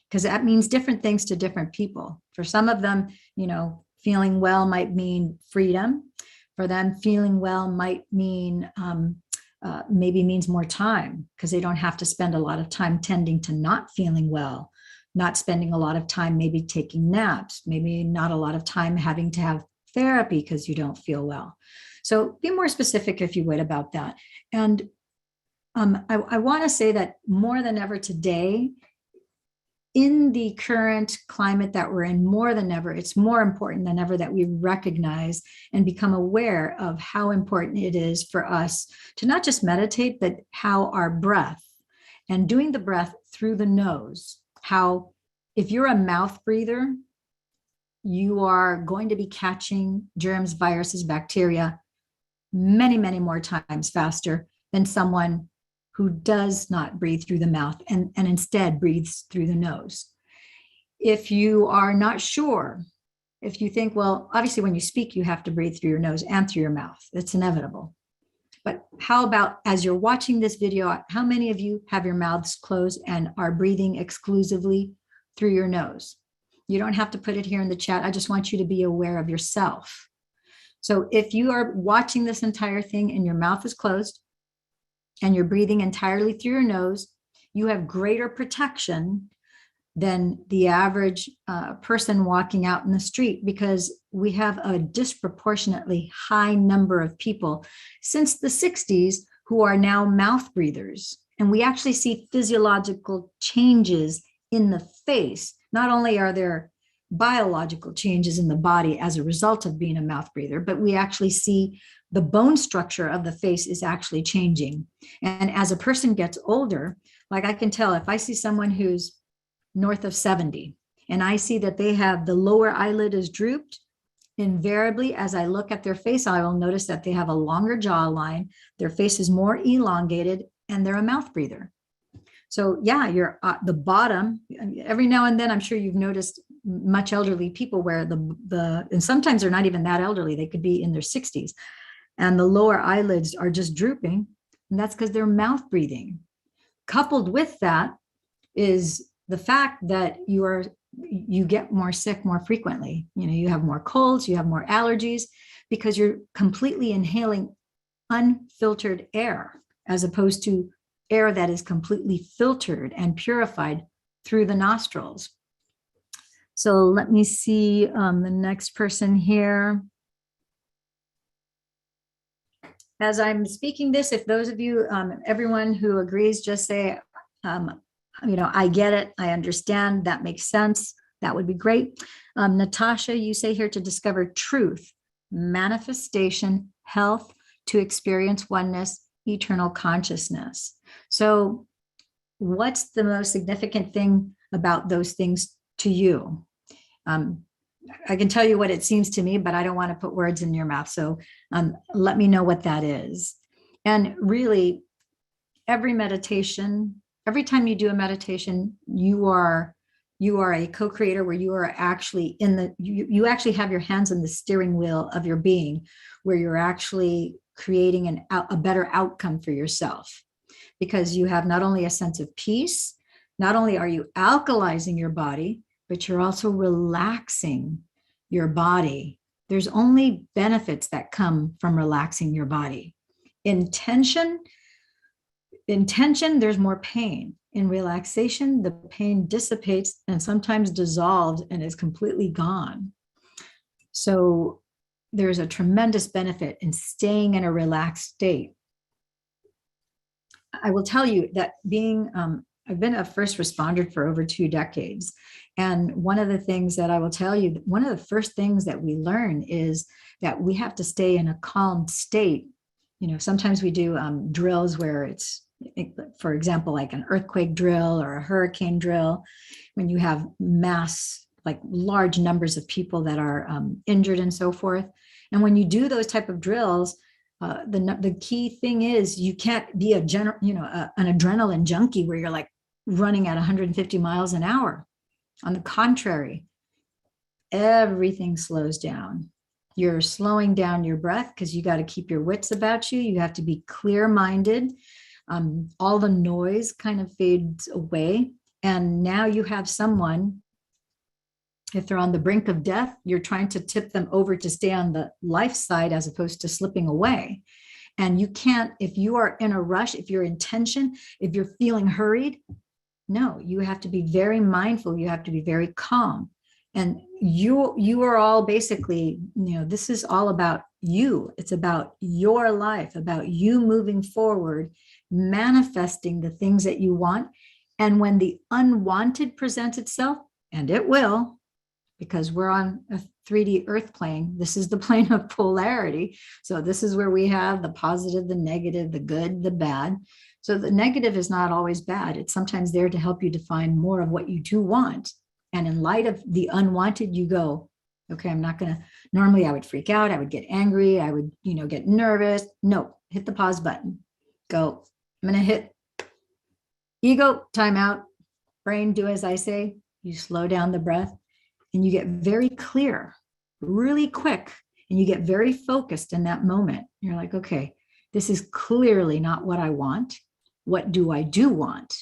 because that means different things to different people. For some of them, feeling well might mean freedom. For them, feeling well might mean maybe means more time, because they don't have to spend a lot of time tending to not feeling well, not spending a lot of time maybe taking naps, maybe not a lot of time having to have therapy because you don't feel well. So be more specific, if you would, about that. And I want to say that more than ever today, in the current climate that we're in, more than ever, it's more important than ever that we recognize and become aware of how important it is for us to not just meditate, but how our breath and doing the breath through the nose, how if you're a mouth breather, you are going to be catching germs, viruses, bacteria many, many more times faster than someone who does not breathe through the mouth and instead breathes through the nose. If you are not sure, if you think, well, obviously when you speak, you have to breathe through your nose and through your mouth. It's inevitable. But how about as you're watching this video, how many of you have your mouths closed and are breathing exclusively through your nose? You don't have to put it here in the chat. I just want you to be aware of yourself. So if you are watching this entire thing and your mouth is closed and you're breathing entirely through your nose, you have greater protection than the average person walking out in the street, because we have a disproportionately high number of people since the 60s who are now mouth breathers. And we actually see physiological changes in the face. Not only are there biological changes in the body as a result of being a mouth breather, but we actually see the bone structure of the face is actually changing. And as a person gets older, like I can tell if I see someone who's north of 70 and I see that they have the lower eyelid is drooped, invariably as I look at their face, I will notice that they have a longer jawline, their face is more elongated, and they're a mouth breather. So yeah, you're the bottom. Every now and then, I'm sure you've noticed much elderly people where and sometimes they're not even that elderly. They could be in their 60s, and the lower eyelids are just drooping, and that's because they're mouth breathing. Coupled with that is the fact that you get more sick more frequently. You have more colds, you have more allergies, because you're completely inhaling unfiltered air, as opposed to air that is completely filtered and purified through the nostrils. So let me see the next person here. As I'm speaking this, if those of you, everyone who agrees, just say, I get it, I understand, that makes sense. That would be great. Natasha, you say here to discover truth, manifestation, health, to experience oneness, eternal consciousness. So what's the most significant thing about those things to you? I can tell you what it seems to me, but I don't want to put words in your mouth. So let me know what that is. And really, every meditation, every time you do a meditation, you are a co-creator, where you are actually you actually have your hands in the steering wheel of your being, where you're actually creating a better outcome for yourself, because you have not only a sense of peace, not only are you alkalizing your body, but you're also relaxing your body. There's only benefits that come from relaxing your body. In tension, there's more pain. In relaxation, the pain dissipates and sometimes dissolves and is completely gone. So there's a tremendous benefit in staying in a relaxed state. I will tell you that I've been a first responder for over 2 decades. And one of the things that I will tell you, one of the first things that we learn is that we have to stay in a calm state. Sometimes we do drills where it's, for example, like an earthquake drill or a hurricane drill, when you have like large numbers of people that are injured and so forth. And when you do those type of drills, the key thing is you can't be an adrenaline junkie where you're like running at 150 miles an hour. On the contrary, everything slows down. You're slowing down your breath because you got to keep your wits about you. You have to be clear-minded. All the noise kind of fades away. And now you have someone, if they're on the brink of death, you're trying to tip them over to stay on the life side as opposed to slipping away. And you can't, if you are in a rush, if you're in tension, if you're feeling hurried, no, you have to be very mindful. You have to be very calm. And you are all basically, this is all about you. It's about your life, about you moving forward, manifesting the things that you want. And when the unwanted presents itself, and it will, because we're on a 3D earth plane, this is the plane of polarity. So this is where we have the positive, the negative, the good, the bad. So the negative is not always bad. It's sometimes there to help you define more of what you do want. And in light of the unwanted, you go, okay, I'm not going to, normally I would freak out. I would get angry. I would, get nervous. No, hit the pause button. Go. I'm going to hit ego, timeout, brain, do as I say. You slow down the breath and you get very clear, really quick. And you get very focused in that moment. You're like, okay, this is clearly not what I want. What do I do want?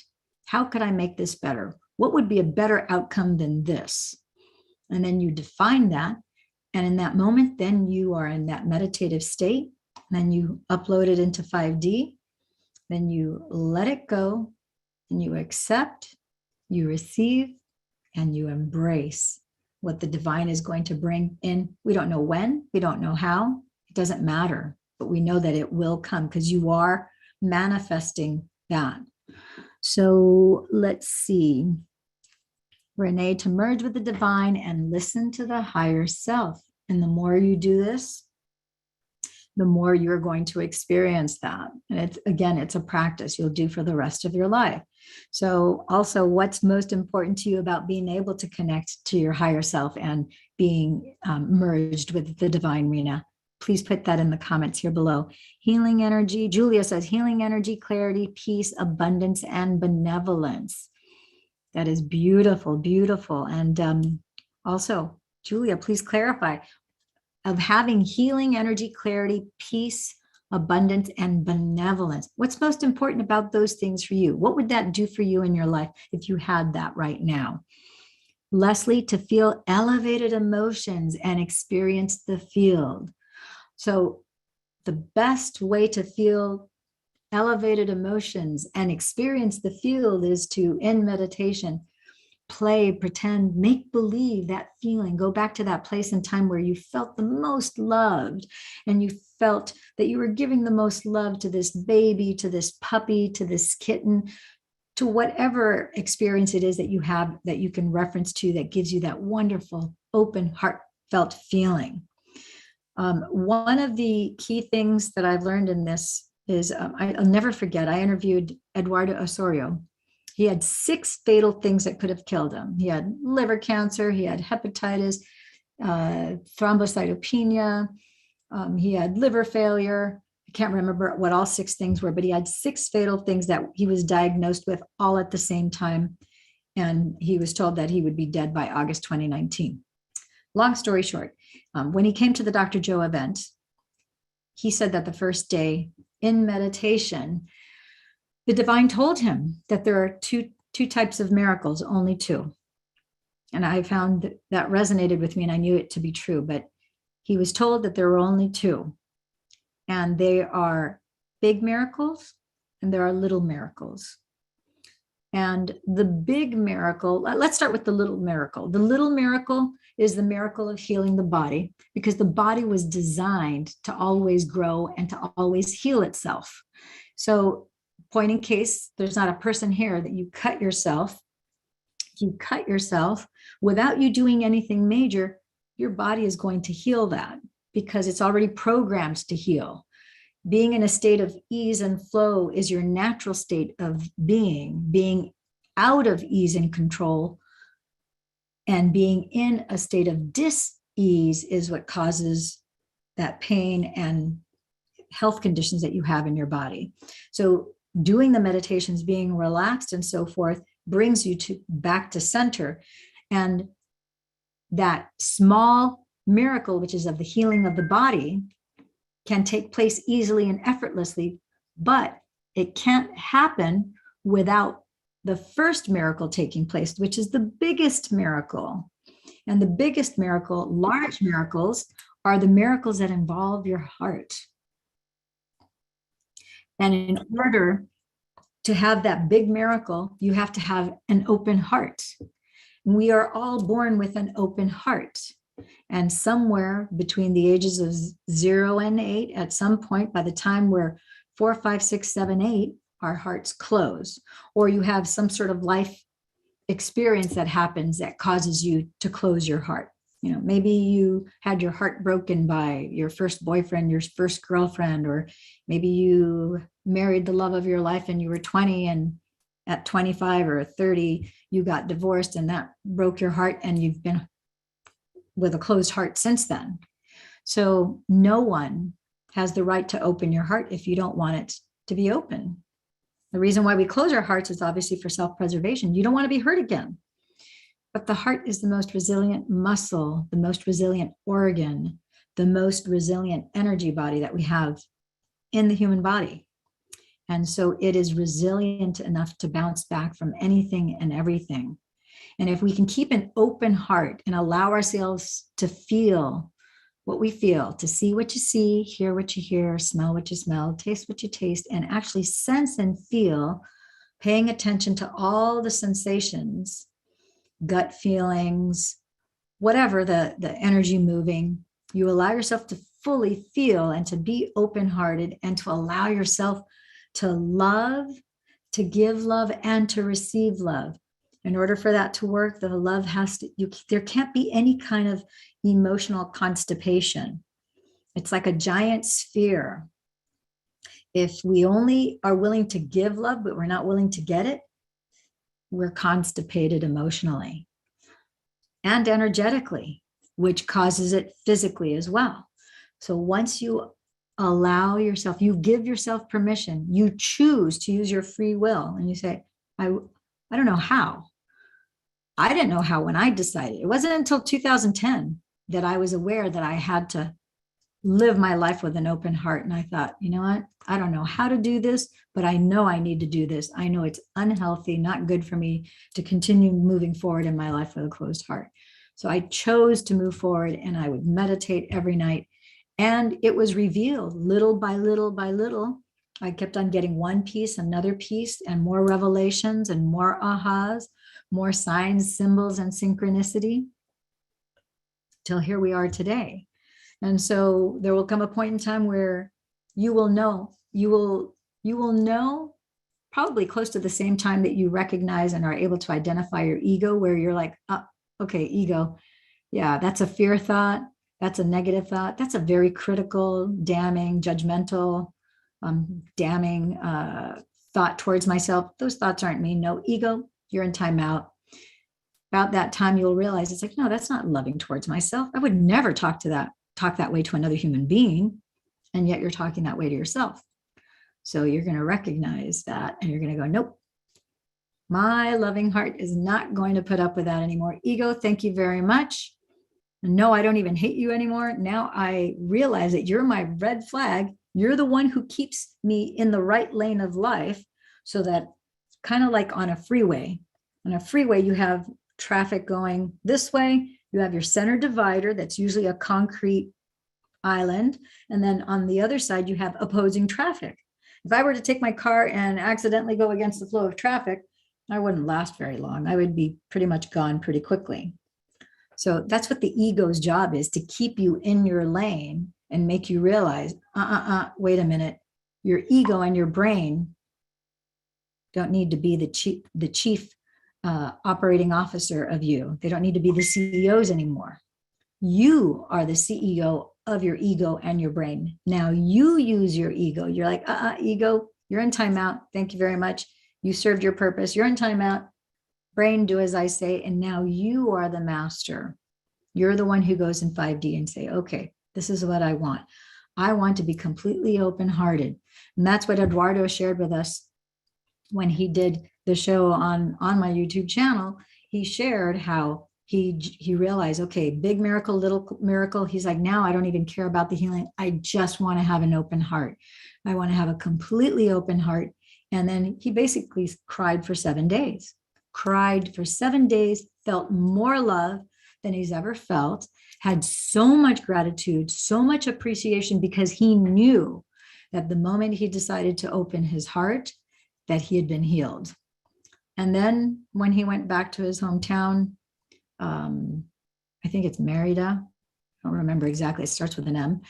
How could I make this better? What would be a better outcome than this? And then you define that. And in that moment, then you are in that meditative state. Then you upload it into 5D. Then you let it go and you accept, you receive, and you embrace what the divine is going to bring in. We don't know when, we don't know how, it doesn't matter, but we know that it will come because you are manifesting that. So let's see. Renee, to merge with the divine and listen to the higher self. And the more you do this, the more you're going to experience that. And it's a practice you'll do for the rest of your life. So also, what's most important to you about being able to connect to your higher self and being merged with the divine, Rena? please put that in the comments here below. Healing energy. Julia says healing energy, clarity, peace, abundance, and benevolence. That is beautiful, beautiful. And also, Julia, please clarify of having healing energy, clarity, peace, abundance, and benevolence. What's most important about those things for you? What would that do for you in your life if you had that right now? Leslie, to feel elevated emotions and experience the field. So the best way to feel elevated emotions and experience the field is to, in meditation, play, pretend, make believe that feeling. Go back to that place and time where you felt the most loved and you felt that you were giving the most love to this baby, to this puppy, to this kitten, to whatever experience it is that you have that you can reference to that gives you that wonderful, open, heartfelt feeling. One of the key things that I've learned in this is I'll never forget, I interviewed Eduardo Osorio. He had 6 fatal things that could have killed him. He had liver cancer, he had hepatitis, thrombocytopenia, he had liver failure. I can't remember what all 6 things were, but he had 6 fatal things that he was diagnosed with all at the same time. And he was told that he would be dead by August 2019. Long story short, when he came to the Dr. Joe event, he said that the first day in meditation, the divine told him that there are two types of miracles, only 2. And I found that resonated with me and I knew it to be true, but he was told that there were only 2. And they are big miracles and there are little miracles. And the big miracle, let's start with the little miracle. The little miracle is the miracle of healing the body, because the body was designed to always grow and to always heal itself. So, point in case, there's not a person here that you cut yourself. You cut yourself without you doing anything major, your body is going to heal that because it's already programmed to heal. Being in a state of ease and flow is your natural state of being. Being out of ease and control and being in a state of dis-ease is what causes that pain and health conditions that you have in your body. So doing the meditations, being relaxed and so forth, brings you back to center. And that small miracle, which is of the healing of the body, can take place easily and effortlessly, but it can't happen without the first miracle taking place, which is the biggest miracle. And the biggest miracle, large miracles, are the miracles that involve your heart. And in order to have that big miracle, you have to have an open heart. We are all born with an open heart. And somewhere between the ages of 0 and 8, at some point, by the time we're 4, 5, 6, 7, 8, our hearts close. Or you have some sort of life experience that happens that causes you to close your heart. You know, maybe you had your heart broken by your first boyfriend, your first girlfriend, or maybe you married the love of your life and you were 20 and at 25 or 30, you got divorced and that broke your heart and you've been with a closed heart since then. So no one has the right to open your heart if you don't want it to be open. The reason why we close our hearts is obviously for self-preservation. You don't want to be hurt again. But the heart is the most resilient muscle, the most resilient organ, the most resilient energy body that we have in the human body. And so it is resilient enough to bounce back from anything and everything. And if we can keep an open heart and allow ourselves to feel what we feel, to see what you see, hear what you hear, smell what you smell, taste what you taste, and actually sense and feel, paying attention to all the sensations, gut feelings, whatever the energy moving, you allow yourself to fully feel and to be open-hearted and to allow yourself to love, to give love, and to receive love. In order for that to work, the love has to, there can't be any kind of emotional constipation. It's like a giant sphere. If we only are willing to give love, but we're not willing to get it, we're constipated emotionally and energetically, which causes it physically as well. So once you allow yourself, you give yourself permission, you choose to use your free will, and you say, I don't know how. I didn't know how when I decided. It wasn't until 2010 that I was aware that I had to live my life with an open heart. And I thought, you know what? I don't know how to do this, but I know I need to do this. I know it's unhealthy, not good for me to continue moving forward in my life with a closed heart. So I chose to move forward, and I would meditate every night. And it was revealed little by little by little. I kept on getting one piece, another piece, and more revelations and more ahas, more signs, symbols, and synchronicity, till here we are today. And so there will come a point in time where you will know, you will know probably close to the same time that you recognize and are able to identify your ego, where you're like, oh, okay, ego. Yeah, that's a fear thought. That's a negative thought. That's a very critical, damning, judgmental, damning thought towards myself. Those thoughts aren't me. No, ego, you're in timeout. About that time, you'll realize it's like, no, that's not loving towards myself. I would never talk that way to another human being. And yet you're talking that way to yourself. So you're going to recognize that, and you're going to go, nope, my loving heart is not going to put up with that anymore. Ego, thank you very much. No, I don't even hate you anymore. Now I realize that you're my red flag. You're the one who keeps me in the right lane of life, so that kind of like on a freeway. On a freeway, you have traffic going this way. You have your center divider, that's usually a concrete island. And then on the other side, you have opposing traffic. If I were to take my car and accidentally go against the flow of traffic, I wouldn't last very long. I would be pretty much gone pretty quickly. So that's what the ego's job is, to keep you in your lane and make you realize, wait a minute, your ego and your brain don't need to be the chief operating officer of you. They don't need to be the CEOs anymore. You are the CEO of your ego and your brain. Now you use your ego. You're like, ego, you're in timeout. Thank you very much. You served your purpose. You're in timeout. Brain, do as I say. And now you are the master. You're the one who goes in 5D and say, okay, this is what I want. I want to be completely open-hearted. And that's what Eduardo shared with us when he did the show on my YouTube channel. He shared how he realized, okay, big miracle, little miracle. He's like, now I don't even care about the healing. I just want to have an open heart. I want to have a completely open heart. And then he basically cried for 7 days, felt more love than he's ever felt, had so much gratitude, so much appreciation, because he knew that the moment he decided to open his heart, that he had been healed. And then when he went back to his hometown, I think it's Merida, I don't remember exactly, it starts with an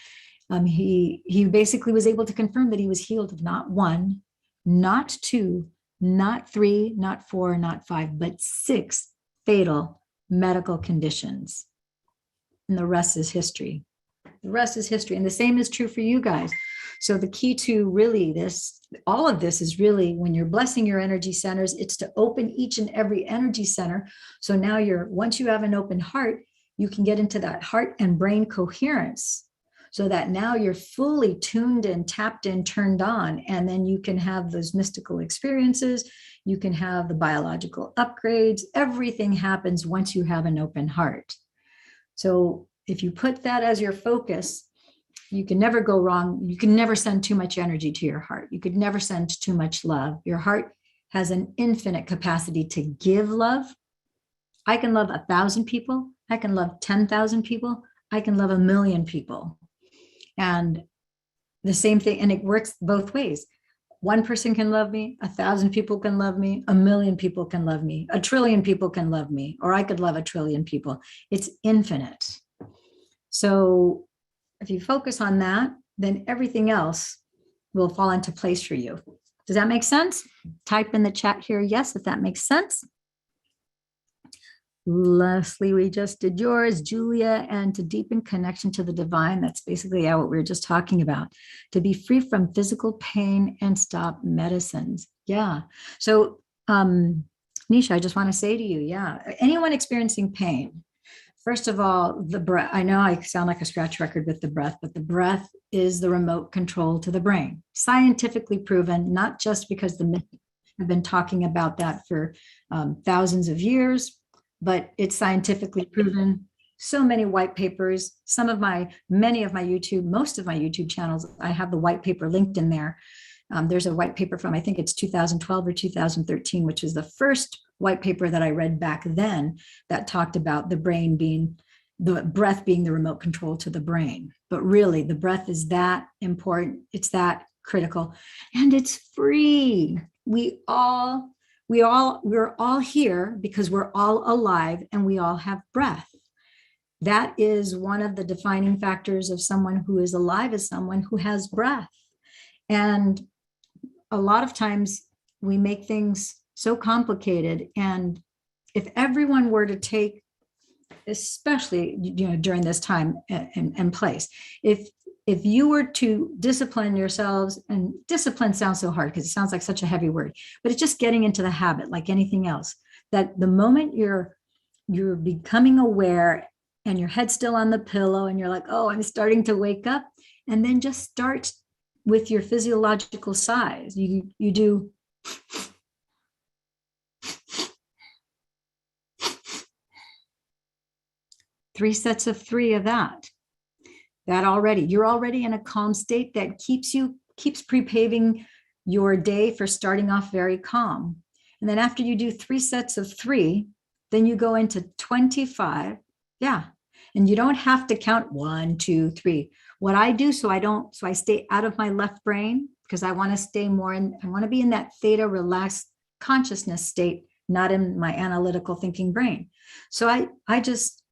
M. He basically was able to confirm that he was healed of not 1, not 2, not 3, not 4, not 5, but 6 fatal medical conditions. And the rest is history. The rest is history. And the same is true for you guys. So the key to really all of this is really, when you're blessing your energy centers, it's to open each and every energy center. So now once you have an open heart, you can get into that heart and brain coherence, so that now you're fully tuned in, tapped in, turned on, and then you can have those mystical experiences. You can have the biological upgrades. Everything happens once you have an open heart. So if you put that as your focus, you can never go wrong. You can never send too much energy to your heart. You could never send too much love. Your heart has an infinite capacity to give love. I can love 1,000 people. I can love 10,000 people. I can love 1,000,000 people. And the same thing, and it works both ways. One person can love me, 1,000 people can love me, 1,000,000 people can love me, 1,000,000,000,000 people can love me, or I could love 1,000,000,000,000 people. It's infinite. So if you focus on that, then everything else will fall into place for you. Does that make sense? Type in the chat here, yes, if that makes sense. Leslie, we just did yours. Julia, and to deepen connection to the divine. That's basically what we were just talking about. To be free from physical pain and stop medicines. Yeah. So, Nisha, I just want to say to you, anyone experiencing pain, First of all, the breath. I know I sound like a scratch record with the breath, but the breath is the remote control to the brain. Scientifically proven, not just because the myths have been talking about that for thousands of years, but it's scientifically proven. So many white papers, many of my YouTube, most of my YouTube channels, I have the white paper linked in there. There's a white paper from, I think it's 2012 or 2013, which is the first white paper that I read back then that talked about the breath being the remote control to the brain. But really, the breath is that important. It's that critical, and it's free. We're all here because we're all alive and we all have breath. That is one of the defining factors of someone who is alive, is someone who has breath. And a lot of times we make things so complicated. And if everyone were to take, especially during this time and place, if you were to discipline yourselves, and discipline sounds so hard because it sounds like such a heavy word, but it's just getting into the habit like anything else, that the moment you're becoming aware and your head's still on the pillow and you're like, oh, I'm starting to wake up, and then just start with your physiological sighs. You do 3 sets of 3 of that. You're already in a calm state that keeps pre-paving your day for starting off very calm. And then after you do 3 sets of 3, then you go into 25. Yeah. And you don't have to count 1, 2, 3. What I do, so I stay out of my left brain, because I want to I want to be in that theta relaxed consciousness state, not in my analytical thinking brain. So I just,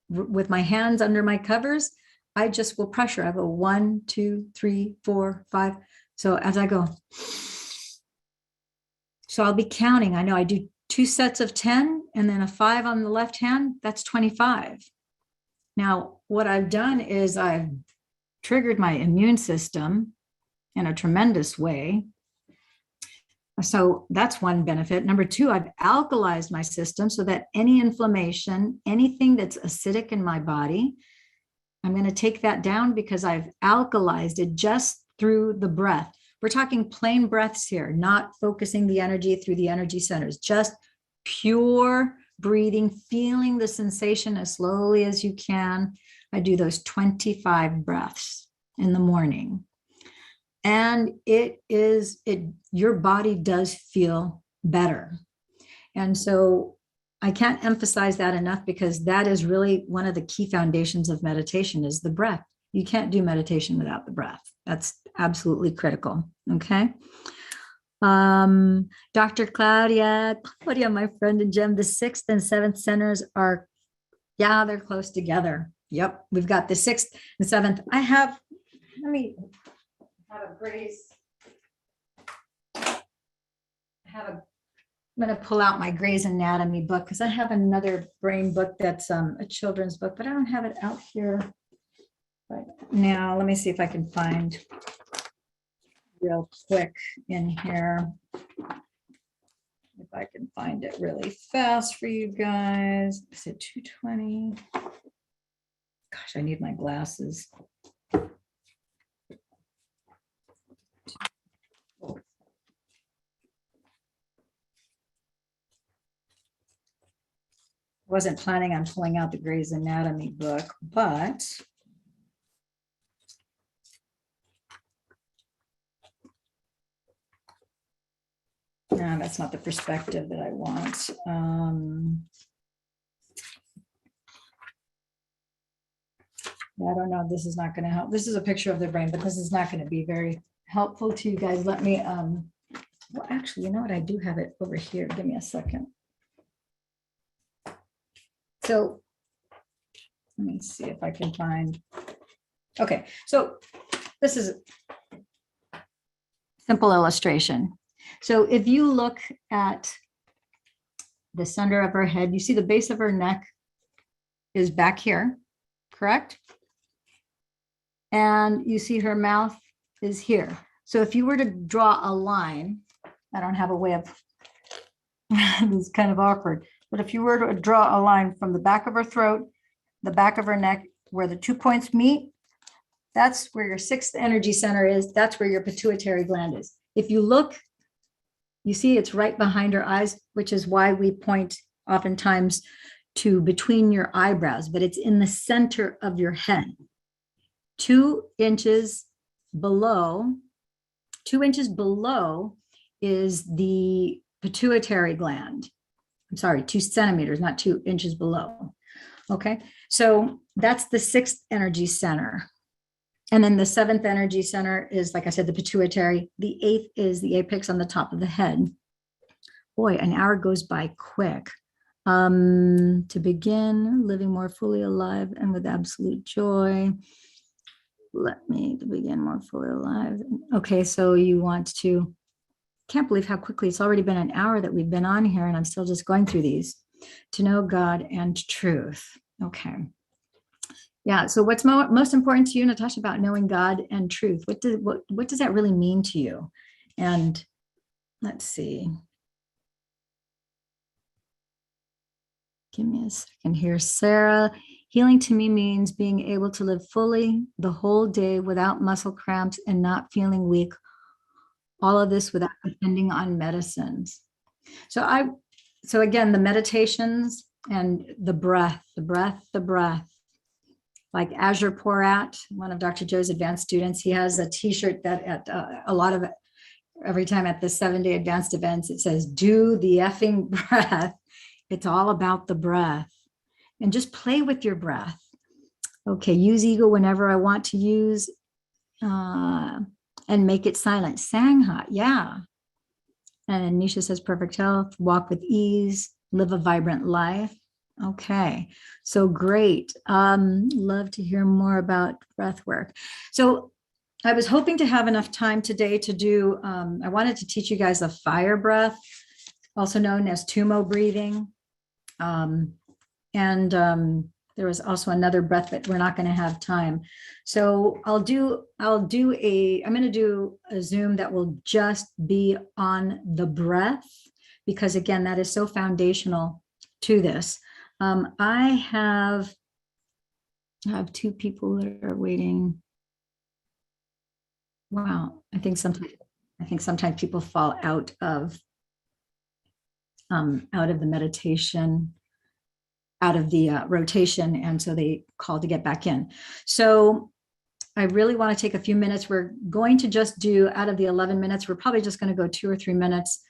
with my hands under my covers, I just will pressure. I go 1, 2, 3, 4, 5. So as I go, so I'll be counting. I know I do 2 sets of 10 and then a 5 on the left hand. That's 25. Now, what I've done is I've triggered my immune system in a tremendous way. So that's one benefit. Number 2, I've alkalized my system so that any inflammation, anything that's acidic in my body, I'm going to take that down because I've alkalized it just through the breath. We're talking plain breaths here, not focusing the energy through the energy centers, just pure breathing, feeling the sensation as slowly as you can. I do those 25 breaths in the morning. And your body does feel better. And so I can't emphasize that enough, because that is really one of the key foundations of meditation, is the breath. You can't do meditation without the breath. That's absolutely critical. Okay. Dr. Claudia, my friend and Jem, the 6th and 7th centers they're close together. Yep. We've got the 6th and 7th. Let me have a Gray's. I'm going to pull out my Gray's Anatomy book, because I have another brain book that's a children's book, but I don't have it out here right now. Let me see if I can find real quick in here, if I can find it really fast for you guys. Is it 220? Gosh, I need my glasses. Wasn't planning on pulling out the Gray's Anatomy book, but no, that's not the perspective that I want. I don't know. This is not going to help. This is a picture of the brain, but this is not going to be very helpful to you guys. Let me, well, actually, you know what? I do have it over here. Give me a second. So let me see if I can find. Okay, so this is a simple illustration. So if you look at the center of her head, you see the base of her neck is back here, correct? And you see her mouth is here. So if you were to draw a line, I don't have a way of, this is kind of awkward, but if you were to draw a line from the back of her throat the back of our neck, where the 2 points meet, that's where your 6th energy center is. That's where your pituitary gland is. If you look, you see it's right behind our eyes, which is why we point oftentimes to between your eyebrows, but it's in the center of your head. 2 inches below, 2 inches below is the pituitary gland. I'm sorry, 2 centimeters, not 2 inches below. Okay, so that's the 6th energy center. And then the 7th energy center is, like I said, the pituitary. The 8th is the apex on the top of the head. Boy, an hour goes by quick. To begin, living more fully alive and with absolute joy. Let me begin more fully alive. Okay, so you want to, can't believe how quickly it's already been an hour that we've been on here, and I'm still just going through these. To know God and truth. Okay. Yeah. So what's most important to you, Natasha, about knowing God and truth? What does that really mean to you? And let's see. Give me a second here. Sarah, healing to me means being able to live fully the whole day without muscle cramps and not feeling weak. All of this without depending on medicines. So again, the meditations and the breath. Like Azure Porat, one of Dr. Joe's advanced students, he has a t-shirt that at a lot of, every time at the 7-day advanced events, it says, do the effing breath. It's all about the breath. And just play with your breath. Okay, use ego whenever I want to use, and make it silent. Sangha, yeah. And Nisha says, perfect health, walk with ease, live a vibrant life. Okay, so great. Love to hear more about breath work. So I was hoping to have enough time today to do, I wanted to teach you guys a fire breath, also known as Tumo breathing. There was also another breath, but we're not going to have time. So I'm going to do a Zoom that will just be on the breath, because again, that is so foundational to this. I have 2 people that are waiting. Wow. I think sometimes people fall out of the meditation, out of the rotation, and so they call to get back in. So I really want to take a few minutes. We're going to just do, out of the 11 minutes, we're probably just going to go 2 or 3 minutes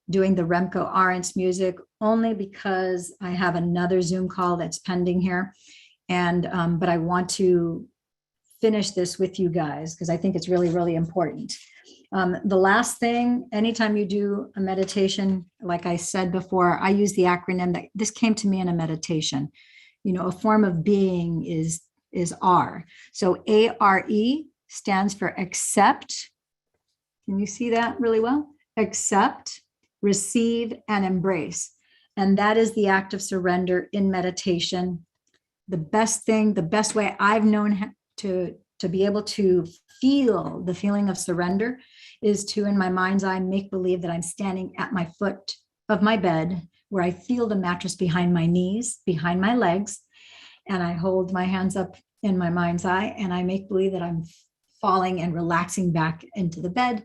doing the Remco Arendts music, only because I have another Zoom call that's pending here. And but I want to finish this with you guys because I think it's really, really important. The last thing, anytime you do a meditation, like I said before, I use the acronym that this came to me in a meditation. You know, a form of being is R. So ARE stands for accept. Can you see that really well? Accept, receive, and embrace. And that is the act of surrender in meditation. The best way I've known to be able to feel the feeling of surrender is to, in my mind's eye, make believe that I'm standing at my foot of my bed, where I feel the mattress behind my knees, behind my legs, and I hold my hands up in my mind's eye, and I make believe that I'm falling and relaxing back into the bed,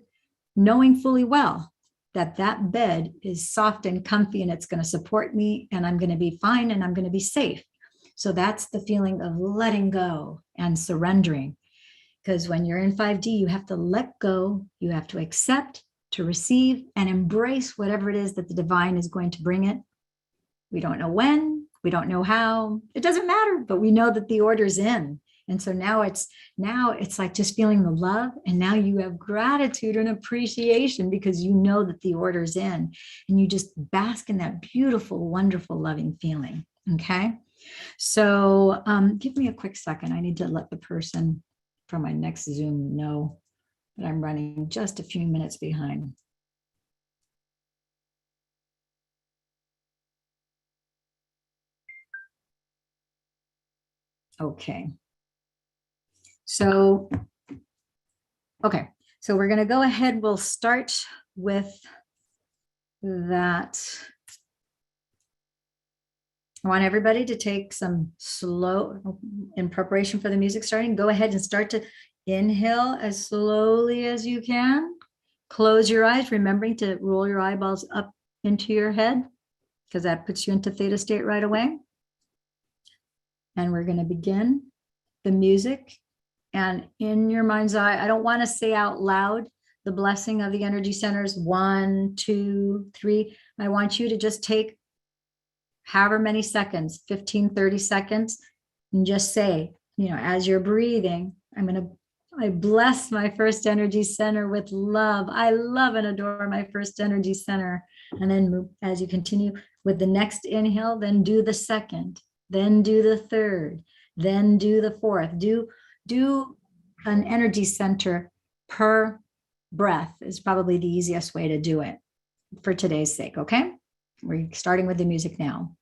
knowing fully well that that bed is soft and comfy and it's going to support me and I'm going to be fine and I'm going to be safe. So that's the feeling of letting go and surrendering. Because when you're in 5D, you have to let go, you have to accept, to receive, and embrace whatever it is that the divine is going to bring it. We don't know when, we don't know how, it doesn't matter, but we know that the order's in. And so now it's like just feeling the love. And now you have gratitude and appreciation because you know that the order's in, and you just bask in that beautiful, wonderful, loving feeling. Okay. So give me a quick second. I need to let the person from my next Zoom know that I'm running just a few minutes behind. Okay. So we're going to go ahead. We'll start with that I want everybody to take some slow, in preparation for the music starting, go ahead and start to inhale as slowly as you can. Close your eyes, remembering to roll your eyeballs up into your head, because that puts you into theta state right away. And we're going to begin the music. And in your mind's eye, I don't want to say out loud the blessing of the energy centers, 1, 2, 3. I want you to just take however many seconds, 15, 30 seconds, and just say, as you're breathing, I bless my first energy center with love. I love and adore my first energy center. And then move, as you continue with the next inhale, then do the second, then do the third, then do the fourth. Do an energy center per breath is probably the easiest way to do it for today's sake. Okay. We're starting with the music now.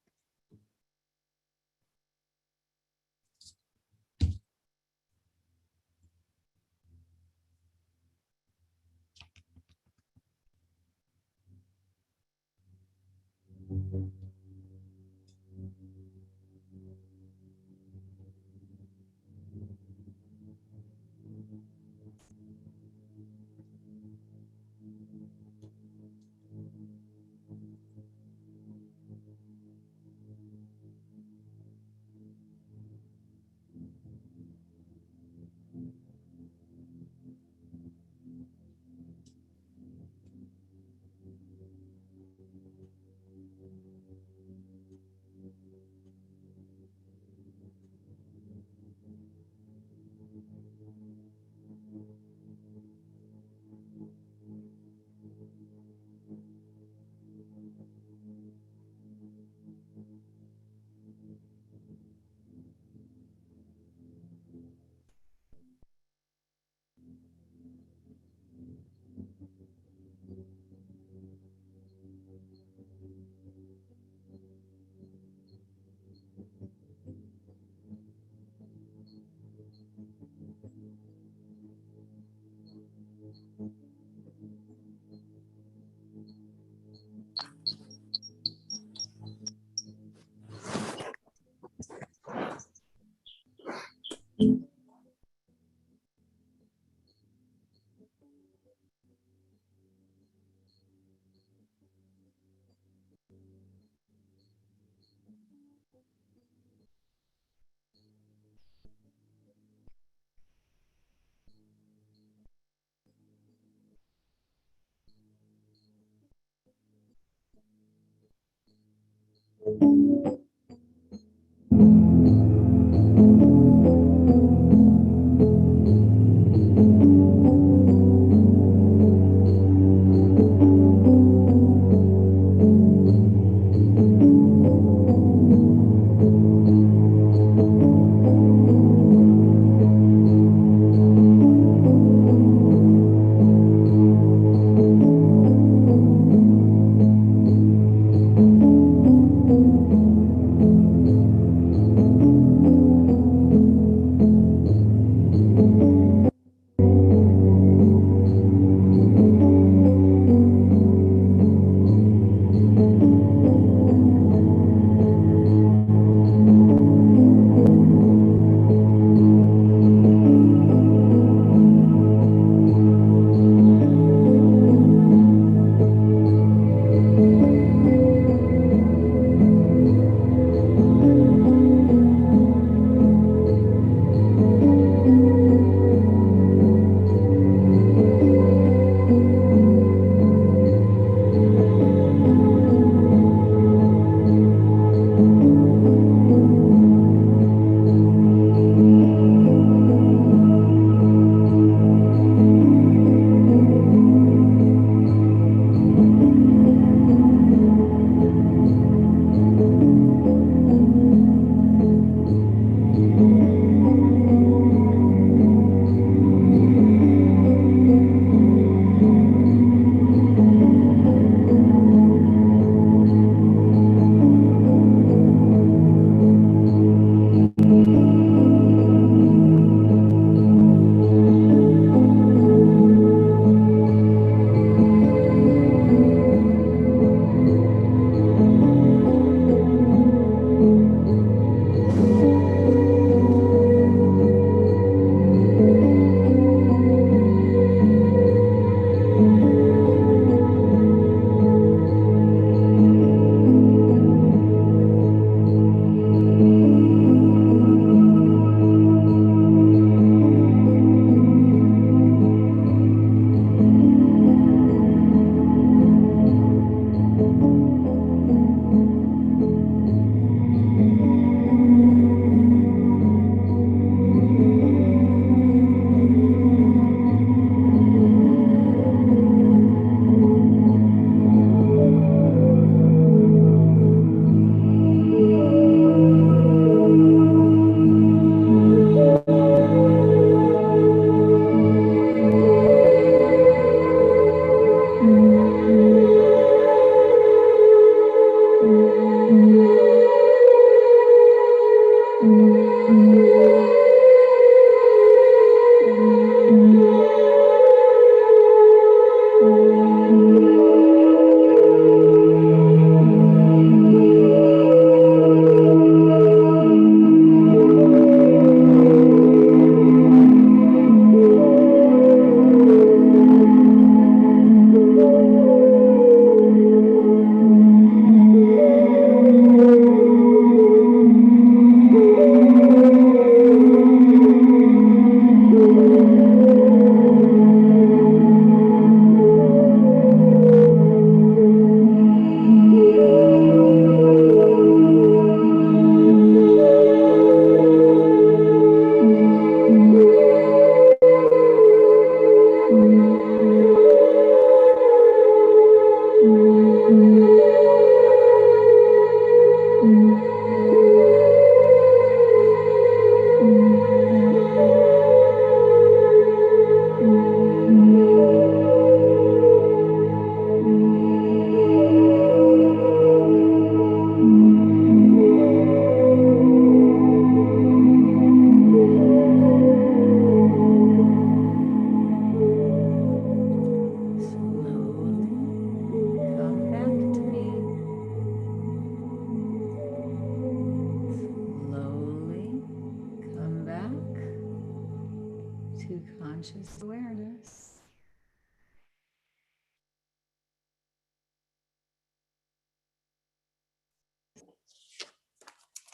Conscious awareness.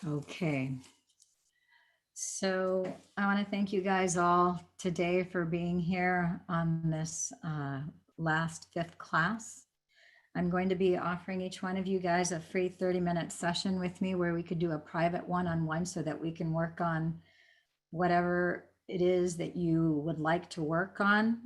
Okay. So I want to thank you guys all today for being here on this last 5th class. I'm going to be offering each one of you guys a free 30-minute session with me where we could do a private one-on-one so that we can work on whatever it is that you would like to work on.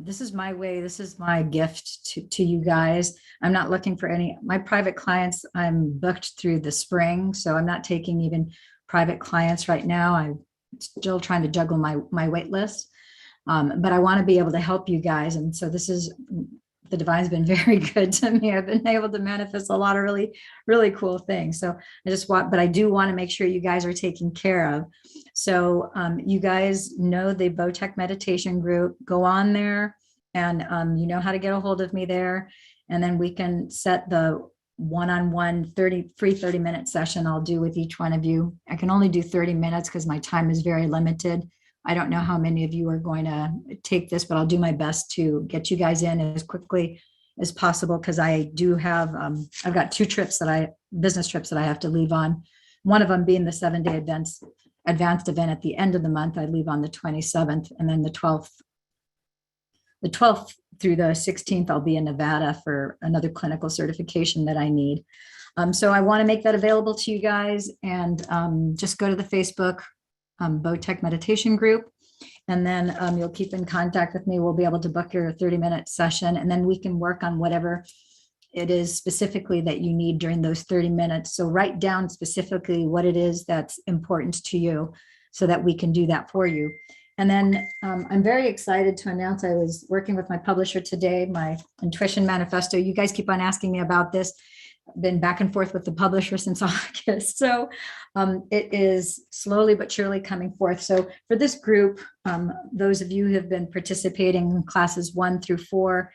This is my way. This is my gift to you guys. I'm not looking for my private clients. I'm booked through the spring, so I'm not taking even private clients right now. I'm still trying to juggle my wait list. But I want to be able to help you guys. And so the divine's been very good to me. I've been able to manifest a lot of really, really cool things. So but I do want to make sure you guys are taken care of. So you guys know the Botech meditation group, go on there and you know how to get a hold of me there. And then we can set the one-on-one free 30-minute session I'll do with each one of you. I can only do 30 minutes because my time is very limited. I don't know how many of you are going to take this, but I'll do my best to get you guys in as quickly as possible because I do have, I've got 2 business trips that I have to leave on. One of them being the 7-day advanced event at the end of the month. I leave on the 27th, and then the 12th through the 16th, I'll be in Nevada for another clinical certification that I need. So I want to make that available to you guys, and just go to the Facebook Botech meditation group, and then you'll keep in contact with me. We'll be able to book your 30-minute session, and then we can work on whatever it is specifically that you need during those 30 minutes. So write down specifically what it is that's important to you so that we can do that for you. And then I'm very excited to announce I was working with my publisher today, my Intuition Manifesto. You guys keep on asking me about this. I've been back and forth with the publisher since August. So it is slowly but surely coming forth. So for this group, those of you who have been participating in classes 1 through 4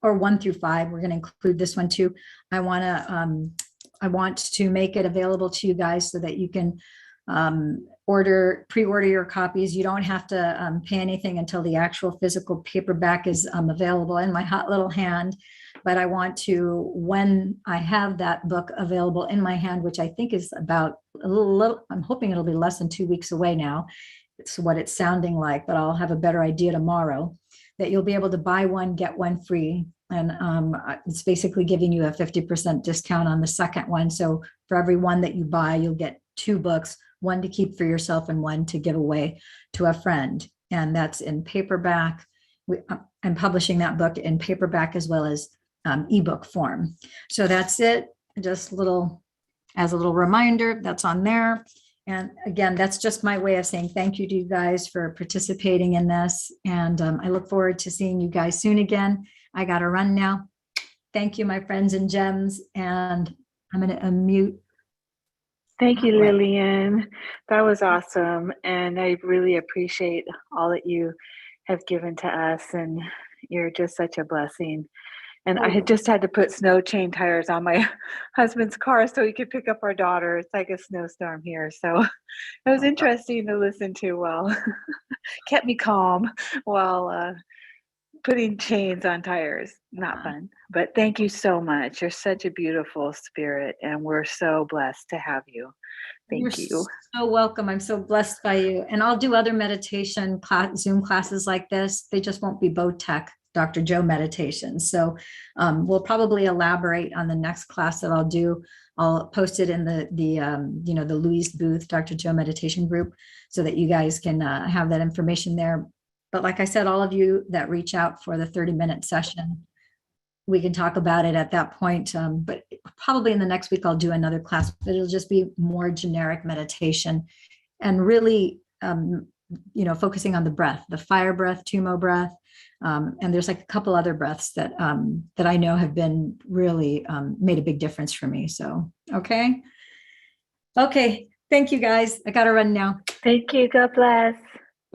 or 1 through 5, we're going to include this one too. I want to make it available to you guys so that you can pre-order your copies. You don't have to pay anything until the actual physical paperback is available in my hot little hand. But I want to, when I have that book available in my hand, which I think is about I'm hoping it'll be less than 2 weeks away now. It's what it's sounding like, but I'll have a better idea tomorrow, that you'll be able to buy one, get one free. And it's basically giving you a 50% discount on the second one. So for every one that you buy, you'll get 2 books, one to keep for yourself and one to give away to a friend. And that's in paperback. I'm publishing that book in paperback as well as ebook form. So that's it. Just as a little reminder, that's on there. And again, that's just my way of saying thank you to you guys for participating in this. And I look forward to seeing you guys soon again. I got to run now. Thank you, my friends and gems. And I'm going to unmute. Thank you, Lillian. That was awesome. And I really appreciate all that you have given to us. And you're just such a blessing. And I had just had to put snow chain tires on my husband's car so he could pick up our daughter. It's like a snowstorm here. So it was interesting to listen to while kept me calm while putting chains on tires. Not fun. But thank you so much. You're such a beautiful spirit, and we're so blessed to have you. Thank you. So welcome. I'm so blessed by you. And I'll do other meditation Zoom classes like this. They just won't be Botech, Dr. Joe meditations. So we'll probably elaborate on the next class that I'll do. I'll post it in the Louise Booth, Dr. Joe meditation group, so that you guys can have that information there. But like I said, all of you that reach out for the 30-minute session, we can talk about it at that point. But probably in the next week, I'll do another class, but it'll just be more generic meditation and really, focusing on the breath, the fire breath, Tumo breath. And there's like a couple other breaths that I know have been really made a big difference for me. So, okay. Thank you guys. I got to run now. Thank you. God bless.